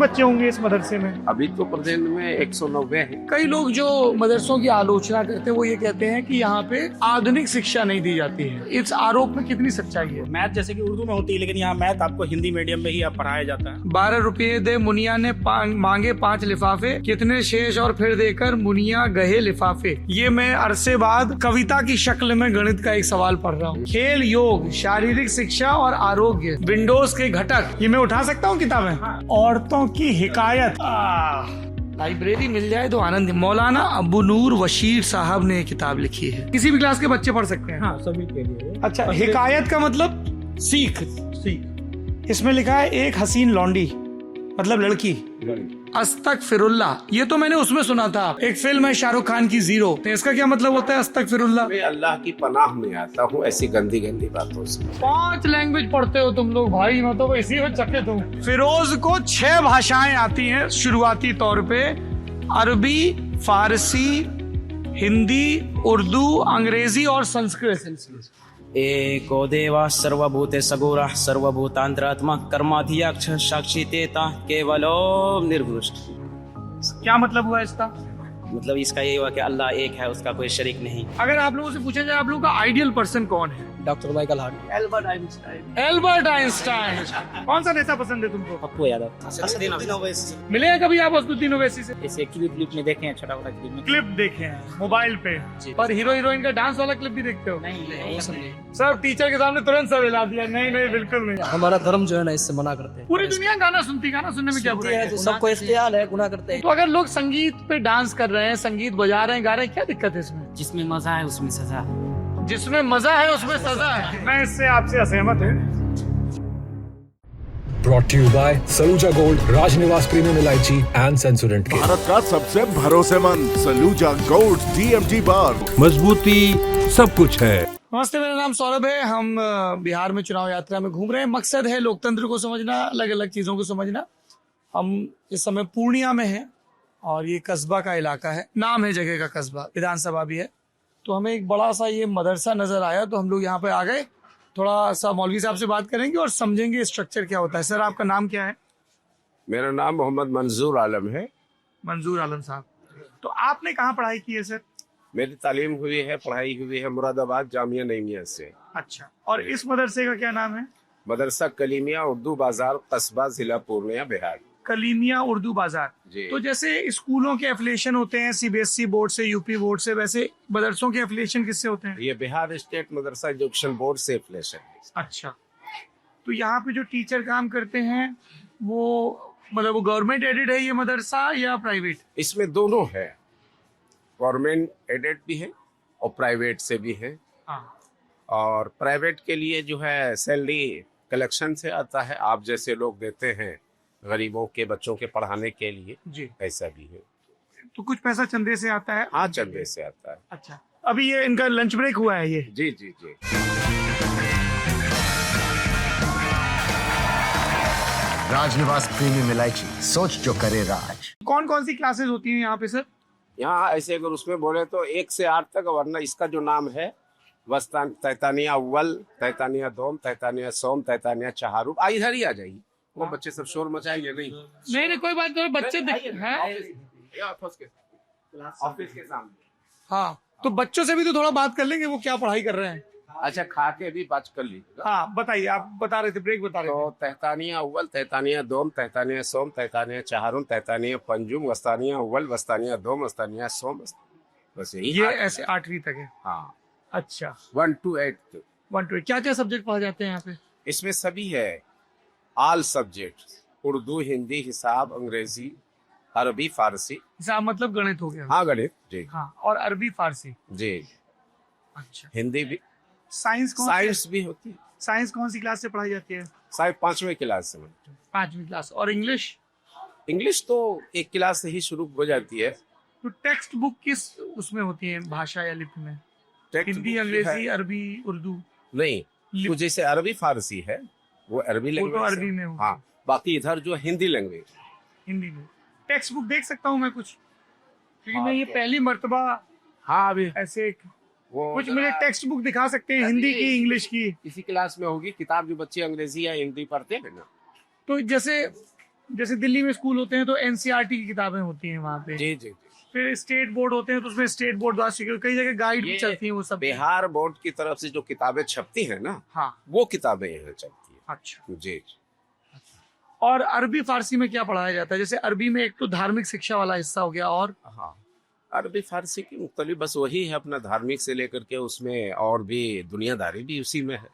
बच्चे होंगे इस मदरसे में? अभी तो प्रेजेंट में 190 है। कई लोग जो मदरसों की आलोचना करते हैं वो ये कहते हैं कि यहाँ पे आधुनिक शिक्षा नहीं दी जाती है। इस आरोप में कितनी सच्चाई है? मैथ जैसे कि उर्दू में होती है, लेकिन यहाँ मैथ आपको हिंदी मीडियम में ही अब पढ़ाया जाता है। 12 रुपये दे मुनिया ने मांगे 5 लिफाफे, कितने शेष और फिर देकर मुनिया गहे लिफाफे। ये मैं अरसे बाद कविता की शक्ल में गणित का एक सवाल पढ़ रहा हूँ। खेल, योग, शारीरिक शिक्षा और आरोग्य, विंडोज के घटक। ये मैं उठा सकता हूँ किताबें? औरतों की हिकायत। लाइब्रेरी मिल जाए तो आनंद। मौलाना अबू नूर वशीर साहब ने किताब लिखी है, किसी भी क्लास के बच्चे पढ़ सकते हैं। हाँ, सभी के लिए। अच्छा, हिकायत का मतलब सीख। इसमें लिखा है एक हसीन लौंडी, मतलब लड़की। अस्तगफिरुल्लाह, ये तो मैंने उसमें सुना था, एक फिल्म है शाहरुख खान की जीरो। तो इसका क्या मतलब होता है अस्तगफिरुल्लाह? मैं अल्लाह की पनाह में आता हूँ ऐसी गंदी गंदी बातों से। 5 लैंग्वेज पढ़ते हो तुम लोग भाई, मैं तो इसी में चकित हूँ। फिरोज को 6 भाषाएं आती हैं शुरुआती तौर पे, अरबी, फारसी, हिंदी, उर्दू, अंग्रेजी और संस्कृत। एको देवा सर्वभूते सगोरा सर्वभूतांतरात्मा कर्माधियाक्ष साक्षी तेता केवलो निर्गुष्ट। क्या मतलब हुआ इसका? मतलब इसका ये हुआ कि अल्लाह एक है, उसका कोई शरीक नहीं। अगर आप लोगों से पूछा जाए आप लोगों का आइडियल पर्सन कौन है? Doctor Michael Hart, Albert Einstein. कौन सा नेता पसंद है तुमको? पप्पू यादव। मिले हैं कभी आप असदुद्दीन ओवैसी से? इसे क्लिप में देखे हैं, छोटा मोटा क्लिप में। क्लिप देखे हैं मोबाइल पे, पर हीरो हीरोइन का डांस वाला क्लिप भी देखते हो? नहीं। सर टीचर के सामने तुरंत सब हिला दिया, नहीं बिल्कुल नहीं। हमारा धर्म जो है ना इससे मना करते हैं। पूरी दुनिया गाना सुनती, गाना सुनने में क्या बुराई है? सबको इख्तियार है, गुनाह करते हैं। तो अगर लोग संगीत पे डांस कर रहे हैं, संगीट बजा रहे हैं, गा रहे हैं, क्या दिक्कत है इसमें? जिसमें मजा है उसमें सजा है। जिसमें मजा है उसमें सजा है। मैं इससे आपसे असहमत हूँ। Brought to you by Saluja Gold, Rajnivas premium इलायची एंड सेंसोडेंट के। भारत का सबसे भरोसेमंद सलूजा गोल्ड TMT बार, मजबूती सब कुछ है। नमस्ते, मेरा नाम सौरभ है। हम बिहार में चुनाव यात्रा में घूम रहे हैं। मकसद है लोकतंत्र को समझना, अलग अलग चीजों को समझना। हम इस समय पूर्णिया में हैं और ये कस्बा का इलाका है, नाम है जगह का कस्बा, विधानसभा भी है। तो हमें एक बड़ा सा ये मदरसा नजर आया तो हम लोग यहाँ पे आ गए। थोड़ा सा मौलवी साहब से बात करेंगे और समझेंगे स्ट्रक्चर क्या होता है। सर, आपका नाम क्या है? मेरा नाम मोहम्मद मंजूर आलम है। मंजूर आलम साहब, तो आपने कहाँ पढ़ाई की है सर? मेरी तालीम हुई है, पढ़ाई हुई है मुरादाबाद जामिया नईमिया से। अच्छा, और इस मदरसे का क्या नाम है? मदरसा कलीमिया उर्दू बाजार, कस्बा, जिला पूर्णिया, बिहार। कलीमिया उर्दू बाजार। जी। तो जैसे स्कूलों के एफिलिएशन होते हैं CBSE बोर्ड से, यूपी बोर्ड से, वैसे मदरसों के एफिलिएशन किससे होते हैं? ये बिहार स्टेट मदरसा एजुकेशन बोर्ड से एफिलिएशन है। अच्छा, तो यहाँ पे जो टीचर काम करते हैं वो मतलब वो गवर्नमेंट एडेड है ये मदरसा या प्राइवेट? इसमें दोनों है, गवर्नमेंट एडेड भी है और प्राइवेट से भी है। हाँ। और प्राइवेट के लिए जो है सैलरी कलेक्शन से आता है, आप जैसे लोग देते हैं गरीबों के बच्चों के पढ़ाने के लिए जी, ऐसा भी है। तो कुछ पैसा चंदे से आता है? हाँ, चंदे से आता है। अच्छा, अभी ये इनका लंच ब्रेक हुआ है ये? जी जी जी। राजनिवास प्रीमियम इलायची, सोच जो करे राज। कौन कौन सी क्लासेस होती हैं यहाँ पे सर? यहाँ ऐसे अगर उसमें बोले तो 1 से 8 तक, वरना इसका जो नाम है तैतानिया अव्वल, तैतानिया दोम, तैतानिया सोम, तैतानिया चहारूब। इधर ही आ जाइए, वो बच्चे सब शोर मचाएंगे नहीं। नहीं कोई बात नहीं, बच्चे हैं ऑफिस के सामने। हाँ, तो बच्चों से भी तो थोड़ा बात कर लेंगे, वो क्या पढ़ाई कर रहे हैं। अच्छा, खा के भी बात कर लीजिएगा। हाँ बताइए, आप बता रहे थे, ब्रेक बता रहे थे। तो तैतानिया अव्वल, तैतानिया दोम, तैतानिया सोम, तैतानिया चहारूम, तैतानिया पंजुम, वस्तानिया अव्वल, वस्तानिया दोम, वस्तानिया सोम, बस यही। ये ऐसे 8वीं तक है? हाँ। अच्छा, 1 to 8। 1 to 8 क्या क्या सब्जेक्ट पढ़ाए जाते हैं यहाँ पे? इसमें सभी है, ऑल सब्जेक्ट, उर्दू, हिंदी, हिसाब, अंग्रेजी, अरबी, फारसी। हिसाब मतलब गणित हो गया? हाँ, गणित जी। हाँ, और अरबी फारसी जी। अच्छा, हिंदी भी। साइंस साइंस भी होती है। साइंस कौन सी क्लास से पढ़ाई जाती है? शायद 5वीं क्लास से। 5वीं क्लास। और इंग्लिश? इंग्लिश तो 1 क्लास से ही शुरू हो जाती है। तो टेक्स्ट बुक किस उसमें होती है, भाषा या लिपि में? टेक्स्ट हिंदी, बुक अंग्रेजी, है। अरबी, उर्दू? नहीं, तो जैसे अरबी फारसी है वो अरबी वो लैंग्वेज तो अरबी में होगा। हाँ, बाकी इधर जो हिंदी लैंग्वेज। हिंदी में टेक्स्ट बुक देख सकता हूँ मैं कुछ? क्योंकि मैं ये पहली मरतबा हाँ, अभी ऐसे वो कुछ मुझे टेक्स्ट बुक दिखा सकते हैं, हिंदी की, इंग्लिश की? इसी क्लास में होगी किताब, जो बच्चे अंग्रेजी या हिंदी पढ़ते हैं ना। तो जैसे जैसे दिल्ली में स्कूल होते हैं तो एनसीईआरटी की किताबें होती हैं वहाँ पे, जी जी जी। फिर स्टेट बोर्ड होते हैं तो उसमें स्टेट बोर्ड द्वारा स्वीकृत, कई जगह गाइड भी ये चलती हैं वो सब। बिहार बोर्ड की तरफ से जो किताबें छपती हैं ना, हाँ, वो किताबें यहाँ चलती हैं। अच्छा। जी। और अरबी फारसी में क्या पढ़ाया जाता है? जैसे अरबी में एक तो धार्मिक शिक्षा वाला हिस्सा हो गया, और हाँ, अरबी फारसी की मुख्तलिफ बस वही है अपना, धार्मिक से लेकर के उसमें और भी दुनियादारी भी उसी में है।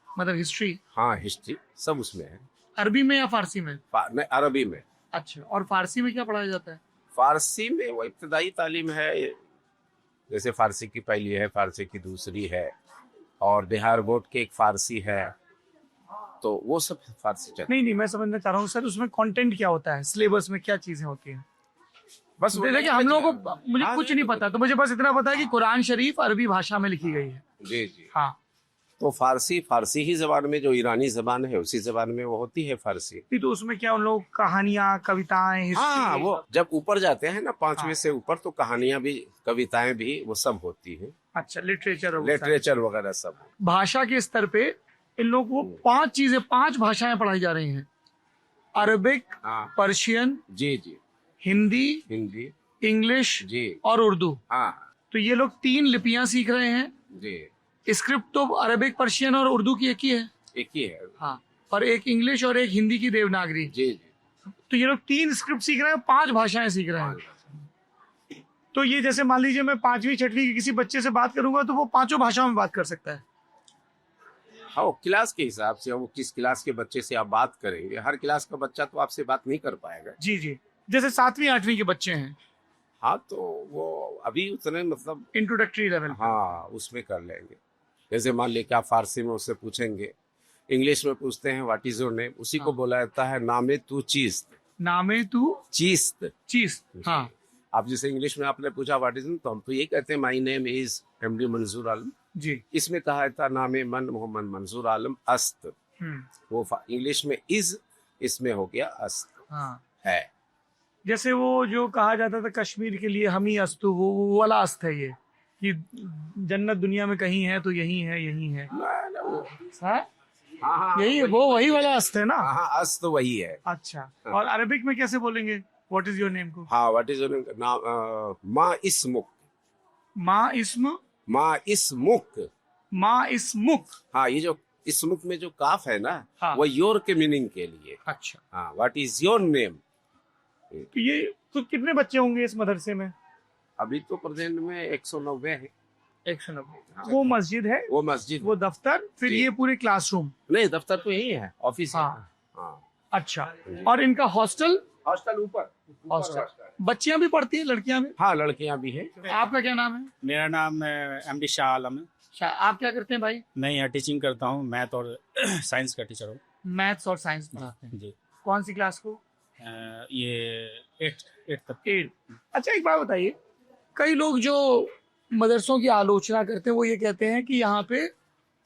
मतलब हिस्ट्री हाँ, हिस्ट्री सब उसमें है। अरबी में या फारसी में? नहीं, अरबी में। अच्छा, और फारसी में क्या पढ़ाया जाता है? फारसी में वो इब्तदाई तालीम है, जैसे फारसी की पहली है, फारसी की दूसरी है, और बिहार बोर्ड के एक फारसी है, तो वो सब फारसी चलती। नहीं, मैं समझना चाह रहा हूँ सर, उसमें कंटेंट क्या होता है, सिलेबस में क्या चीजें होती हैं? बस देखिए हम लोगों को, मुझे हाँ, कुछ नहीं पता, तो मुझे बस इतना पता है कि कुरान शरीफ अरबी भाषा में लिखी गई है। जी जी। हाँ, तो फारसी ही जबान में, जो ईरानी जबान है उसी जबान में वो होती है फारसी। तो उसमें क्या उन लोग कहानियां, कविताएं, हिस्ट्री? हाँ, वो जब ऊपर जाते हैं ना 5वीं से ऊपर, तो कहानियां भी, कविताएं भी, वो सब होती हैं। अच्छा, लिटरेचर वगैरह सब। भाषा के स्तर पे इन लोगों को 5 भाषाएं पढ़ाई जा रही हैं, अरबिक, हाँ। पर्शियन, जी जी। हिंदी, इंग्लिश जी। और उर्दू। हाँ तो ये लोग 3 लिपियां सीख रहे हैं। जी। स्क्रिप्ट तो अरबिक, पर्शियन और उर्दू की एक ही है। एक ही है। हाँ, और एक इंग्लिश और एक हिंदी की देवनागरी। जी जी। तो ये लोग 3 स्क्रिप्ट सीख रहे हैं, 5 भाषाएं सीख रहे हैं। तो ये जैसे मान लीजिए मैं 5वीं 6वीं के किसी बच्चे से बात करूंगा तो वो 5 भाषाओं में बात कर सकता है। हाँ, वो क्लास के हिसाब से, वो किस क्लास के बच्चे से आप बात करेंगे, हर क्लास का बच्चा तो आपसे बात नहीं कर पाएगा। जी जी। जैसे 7वीं 8वीं के बच्चे हैं, हाँ, तो वो अभी उतने मतलब इंट्रोडक्टरी लेवल। हाँ, उसमें कर लेंगे। जैसे मान लीजिए आप फारसी में उससे पूछेंगे, इंग्लिश में पूछते हैं व्हाट इज योर नेम, उसी को बोला जाता है नामे तू चीस्त। नामे तू चीस्त। हाँ। आप जैसे इंग्लिश में आपने पूछा व्हाट इज, तो हम तो ये कहते हैं माई नेम इज एमडी मंजूर आलम। जी। इसमें कहा था नामे मन मोहम्मद मंजूर आलम अस्त। वो इंग्लिश में इज, इसमें हो गया अस्त। हाँ। है। जैसे वो जो कहा जाता था कश्मीर के लिए हम ही अस्तु, वो वाला अस्त है ये, कि जन्नत दुनिया में कहीं है तो यही है, यही है। हाँ, यही है, वो वही वाला अस्त है ना? हाँ, अस्त वही है। अच्छा, और अरबिक में कैसे बोलेंगे व्हाट इज योर नेम को? हाँ, व्हाट इज योर नेम, माँ इस्मुक। माँ इस्म, माँ इस्मुक। माँ इस्मुक। हाँ, ये जो इस्मुक में जो काफ है ना, हाँ। वो योर के मीनिंग के लिए। अच्छा। हाँ, व्हाट इज योर नेम। तो ये तो कितने बच्चे होंगे इस मदरसे में? अभी तो प्रेजेंट में 190 है। 190। वो मस्जिद है, वो मस्जिद, वो दफ्तर, फिर जी। ये पूरे क्लासरूम? नहीं, दफ्तर तो यही है, ऑफिस। हाँ। हाँ। अच्छा, और इनका हॉस्टल? हॉस्टल ऊपर। बच्चियां भी पढ़ती हैं, लड़कियां भी? हाँ, लड़कियां भी है। आपका क्या नाम है? मेरा नाम एमडी शाह आलम है। आप क्या करते हैं भाई? मैं यहाँ टीचिंग करता हूँ, मैथ और साइंस का टीचर हूँ। मैथ्स और साइंस पढ़ाते हैं। जी। कौन सी क्लास को? ये 8 तक। 8। अच्छा, एक बात बताइए, कई लोग जो मदरसों की आलोचना करते हैं वो ये कहते हैं कि यहाँ पे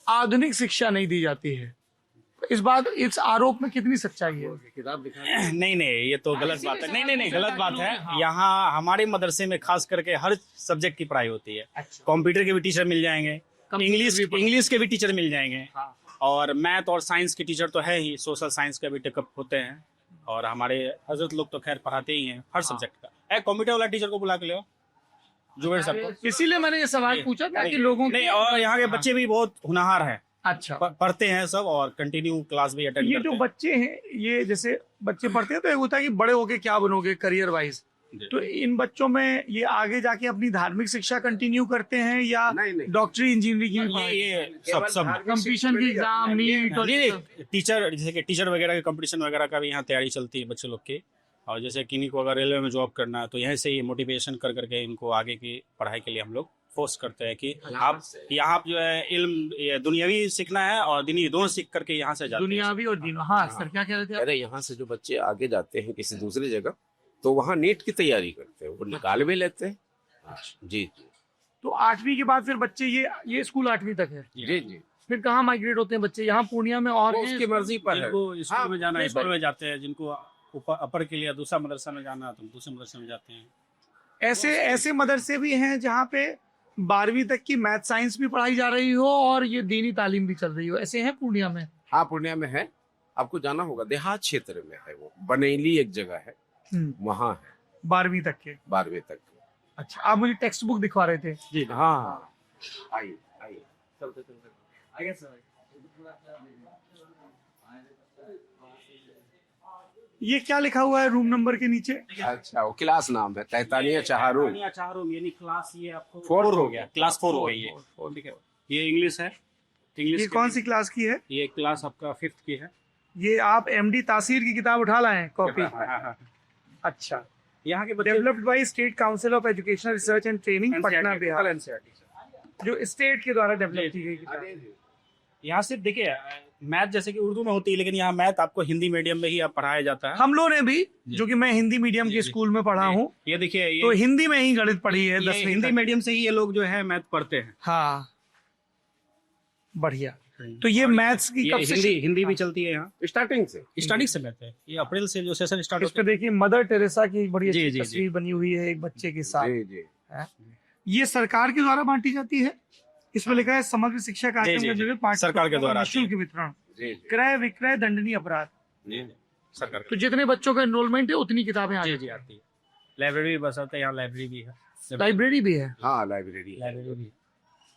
आधुनिक शिक्षा नहीं दी जाती है। इस आरोप में कितनी सच्चाई है? नहीं, ये तो गलत बात है। नहीं, गलत बात है। यहाँ हमारे मदरसे में खास करके हर सब्जेक्ट की पढ़ाई होती है। कंप्यूटर के भी टीचर मिल जाएंगे, इंग्लिश के भी टीचर मिल जाएंगे, और मैथ और साइंस के टीचर तो है ही, सोशल साइंस के भी टेकअप होते हैं, और हमारे हजरत लोग तो खैर पढ़ाते ही हैं हर सब्जेक्ट का। कंप्यूटर वाला टीचर को बुला के ले जुबेर साहब को। इसीलिए मैंने ये सवाल पूछा ताकि लोगों नहीं, और यहाँ के बच्चे भी बहुत हुनहार हैं। अच्छा, पढ़ते हैं सब, और कंटिन्यू क्लास भी अटेंड ये करते जो हैं। बच्चे हैं, ये जैसे बच्चे पढ़ते हैं तो एक होता है कि बड़े होके क्या बनोगे करियर वाइज, तो इन बच्चों में ये आगे जाके अपनी धार्मिक शिक्षा कंटिन्यू करते हैं या नहीं। डॉक्टरी इंजीनियरिंग की पढ़ाई? ये सब कंपटीशन की एग्जाम, नीट और टीचर, जैसे कि टीचर वगैरह के कंपटीशन वगैरह का भी यहाँ तैयारी चलती है बच्चे लोग की। और जैसे किन्हीं को अगर रेलवे में जॉब करना है तो यहीं से ही मोटिवेशन कर करके इनको आगे की पढ़ाई के लिए हम लोग फोर्स करते हैं कि आप यहाँ जो है इल्म दुनियावी सीखना है और दीनी दोनों सीख करके यहाँ से जाते हैं। दुनियावी और दीनी। हाँ सर, क्या कह रहे थे आप? अरे, यहाँ से जो बच्चे आगे जाते हैं किसी दूसरी जगह, तो वहाँ नीट की तैयारी करते हैं, वो निकाल भी लेते हैं। जी। तो 8वीं के बाद फिर बच्चे ये स्कूल 8वीं तक है? जी। फिर कहाँ माइग्रेट होते हैं बच्चे? यहाँ पूर्णिया में और उसकी मर्जी पर है। जिनको स्कूल में जाना है स्कूल में जाते हैं, जिनको अपर के लिए दूसरा मदरसा में जाना है तो दूसरे मदरसे में जाते हैं। ऐसे मदरसे भी हैं जहाँ पे 12वीं तक की मैथ साइंस भी पढ़ाई जा रही हो और ये दीनी तालीम भी चल रही हो, ऐसे हैं पूर्णिया में? हाँ, पूर्णिया में है। आपको जाना होगा, देहात क्षेत्र में है वो, बनेली एक जगह है, वहाँ है 12वीं तक के। 12वीं तक। अच्छा, आप मुझे टेक्स्ट बुक दिखवा रहे थे। जी हाँ, आइए आइए, चलते चलते आइए सर। ये क्या लिखा हुआ है रूम नंबर के नीचे? अच्छा, वो क्लास नाम है तैतानिया चहारूम। चारूम यानी क्लास, ये आपको 4 हो गया, क्लास 4 हो गई है। ठीक है, ये इंग्लिश है। इंग्लिश ये कौन सी क्लास की है? ये क्लास आपका 5th की है। ये आप एमडी तासीर की किताब उठा लाए हैं, कॉपी? हाँ। अच्छा। यहाँ के बच्चे developed by state council of educational research and training, Patna, Bihar. जो स्टेट के द्वारा डेवलप की गई किताब। यहाँ से देखिए, मैथ जैसे कि उर्दू में होती है, लेकिन यहाँ मैथ आपको हिंदी मीडियम में ही आप पढ़ाया जाता है। हम लोगों ने भी, जो कि मैं हिंदी मीडियम के स्कूल में पढ़ा हूँ, ये देखिए, तो हिंदी में ही गणित पढ़ी है ये 10वीं हिंदी तक। मीडियम से ही ये लोग जो है मैथ पढ़ते हैं। हाँ, बढ़िया। तो ये मैथ्स की ये कब से? हिंदी भी चलती है यहाँ, स्टार्टिंग से। स्टार्टिंग से मैथ है। ये अप्रैल से जो सेशन स्टार्ट इस होता पे देखिए मदर टेरेसा की बड़ी अच्छी जी। तस्वीर बनी हुई है एक बच्चे के साथ। जी जी। है। ये सरकार के द्वारा बांटी जाती है। इसमें लिखा है समग्र शिक्षा कार्यक्रम जी, के जी। अंतर्गत पाठ्य सरकार के द्वारा निःशुल्क वितरण, जी क्रय विक्रय दंडनीय अपराध। जी सरकार तो जितने बच्चों का एनरोलमेंट है उतनी किताबें आ जी जाती जी आती है। लाइब्रेरी भी बस आता है, यहाँ लाइब्रेरी भी है। है। लाइब्रेरी भी है। हाँ, लाइब्रेरी है। लाइब्रेरी भी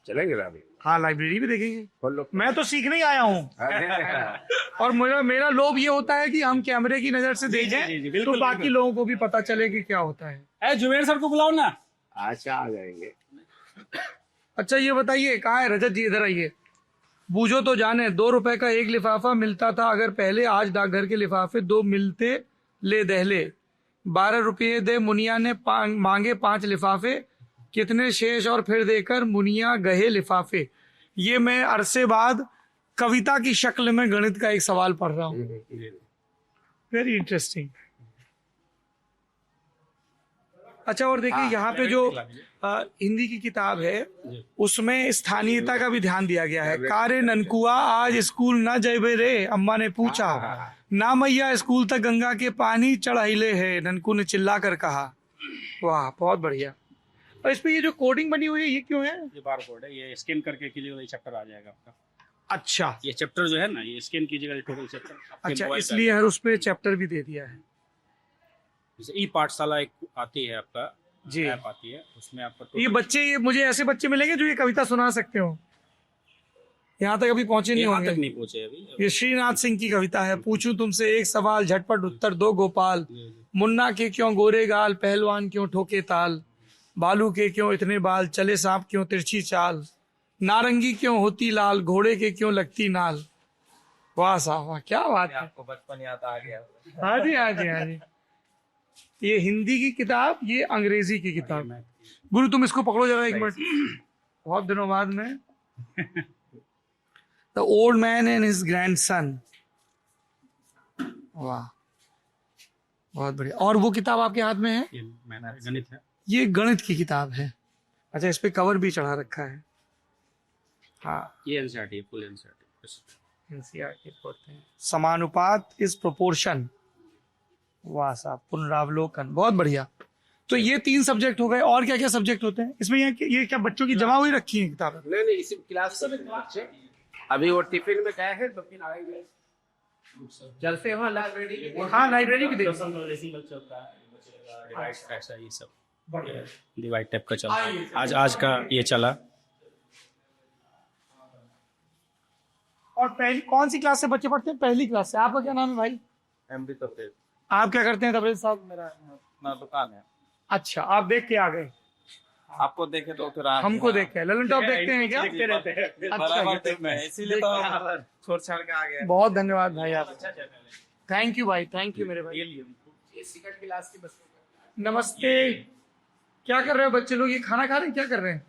चलेंगे लाइब्रेरी, हाँ, लाइब्रेरी भी देखेंगे। खोल लो। मैं तो सीखने ही आया हूँ, और मेरा लोभ ये होता है कि हम कैमरे की नजर से जी, देखें बिल्कुल, तो बाकी बिल्कुल। लोगों को भी पता चले कि क्या होता है। ए जुबेर सर को बुलाओ ना। अच्छा, आ जाएंगे। अच्छा, ये बताइए, कहाँ है रजत जी? इधर आइए। बूझो तो जाने, 2 रुपए का एक लिफाफा मिलता था अगर पहले, आज डाकघर के लिफाफे 2 मिलते ले दहले। 12 रुपये दे मुनिया ने मांगे 5 लिफाफे, कितने शेष और फिर देकर मुनिया गहे लिफाफे। ये मैं अरसे बाद कविता की शक्ल में गणित का एक सवाल पढ़ रहा हूँ। Very interesting. अच्छा, और देखिए यहाँ पे जो हिंदी की किताब है उसमें स्थानीयता का भी ध्यान दिया गया है। कारे ननकुआ आज स्कूल ना जेबे रे, अम्मा ने पूछा। ना मैया स्कूल तक गंगा के पानी चढ़ाइले है, ननकू ने चिल्ला कर कहा। वाह, बहुत बढ़िया। और इस पे ये जो कोडिंग बनी हुई है, ये क्यों है? ये बार कोड है, ये स्कैन करके कीजिएगा, ये चैप्टर आ जाएगा आपका। अच्छा, ये चैप्टर जो है ना, ये स्कैन कीजिएगा, टोटल चैप्टर। अच्छा, इसलिए हर उस पे चैप्टर भी दे दिया है। जैसे ई पाठशाला एक आती है आपका जी। ऐप आती है, उसमें आपका ये मुझे ऐसे बच्चे मिलेंगे जो ये कविता सुना सकते हो। यहाँ तक अभी पहुंचे नहीं यहाँ होंगे। तक नहीं पहुंचे अभी। ये श्रीनाथ सिंह की कविता है। पूछूं तुमसे एक सवाल, झटपट उत्तर दो गोपाल। मुन्ना के क्यों गोरे गाल, पहलवान क्यों ठोके ताल। बालू के क्यों इतने बाल, चले सांप क्यों तिरछी चाल। नारंगी क्यों होती लाल, घोड़े के क्यों लगती नाल। वाह साहब वाह, क्या बात है। आपको बचपन याद आ गया। हाँ जी, हाँ जी, हाँ जी। ये हिंदी की किताब, ये अंग्रेजी की किताब। गुरु तुम इसको पकड़ो जरा एक मिनट। बहुत दिनों बाद में the old man and his grandson. वाह, बहुत बढ़िया। और वो किताब आपके हाथ में है? ये गणित है। ये गणित की किताब है। अच्छा, इस पे कवर भी चढ़ा रखा है। हाँ, ये एनसीईआरटी, फुल एनसीईआरटी। एनसीईआरटी पढ़ते हैं। समानुपात इज प्रोपोर्शन। वाह साहब, पुनरावलोकन, बहुत बढ़िया। तो ये 3 सब्जेक्ट हो गए। और क्या क्या सब्जेक्ट होते हैं इसमें? ये क्या बच्चों की जमा हुई रखी है किताबें? नहीं, इसी क्लास से बच्चे अभी वो टिफिन में गए हैं, तो फिर आएंगे। चलते हो लाइब्रेरी? हाँ, लाइब्रेरी भी देखो। ऐसा ये सब डिवाइड टाइप का चला। आज का ये चला। और पहली कौन सी क्लास से बच्चे पढ़ते हैं? पहली क्लास से। आपका क्या नाम है भाई? एमडी तो फिर आप क्या करते हैं तबरेज साहब? मेरा अपना दुकान है। अच्छा, आप देख के आ गए। आपको देखे तो फिर आप हमको देख के ललन टॉप देखते हैं क्या? अच्छा, इसीलिए तो छोड़ छाड़ के आ गया। बहुत धन्यवाद भाई आप। थैंक यू भाई, थैंक यू मेरे भाई। नमस्ते। क्या कर रहे हो बच्चे लोग? ये खाना खा रहे हैं? क्या कर रहे हैं?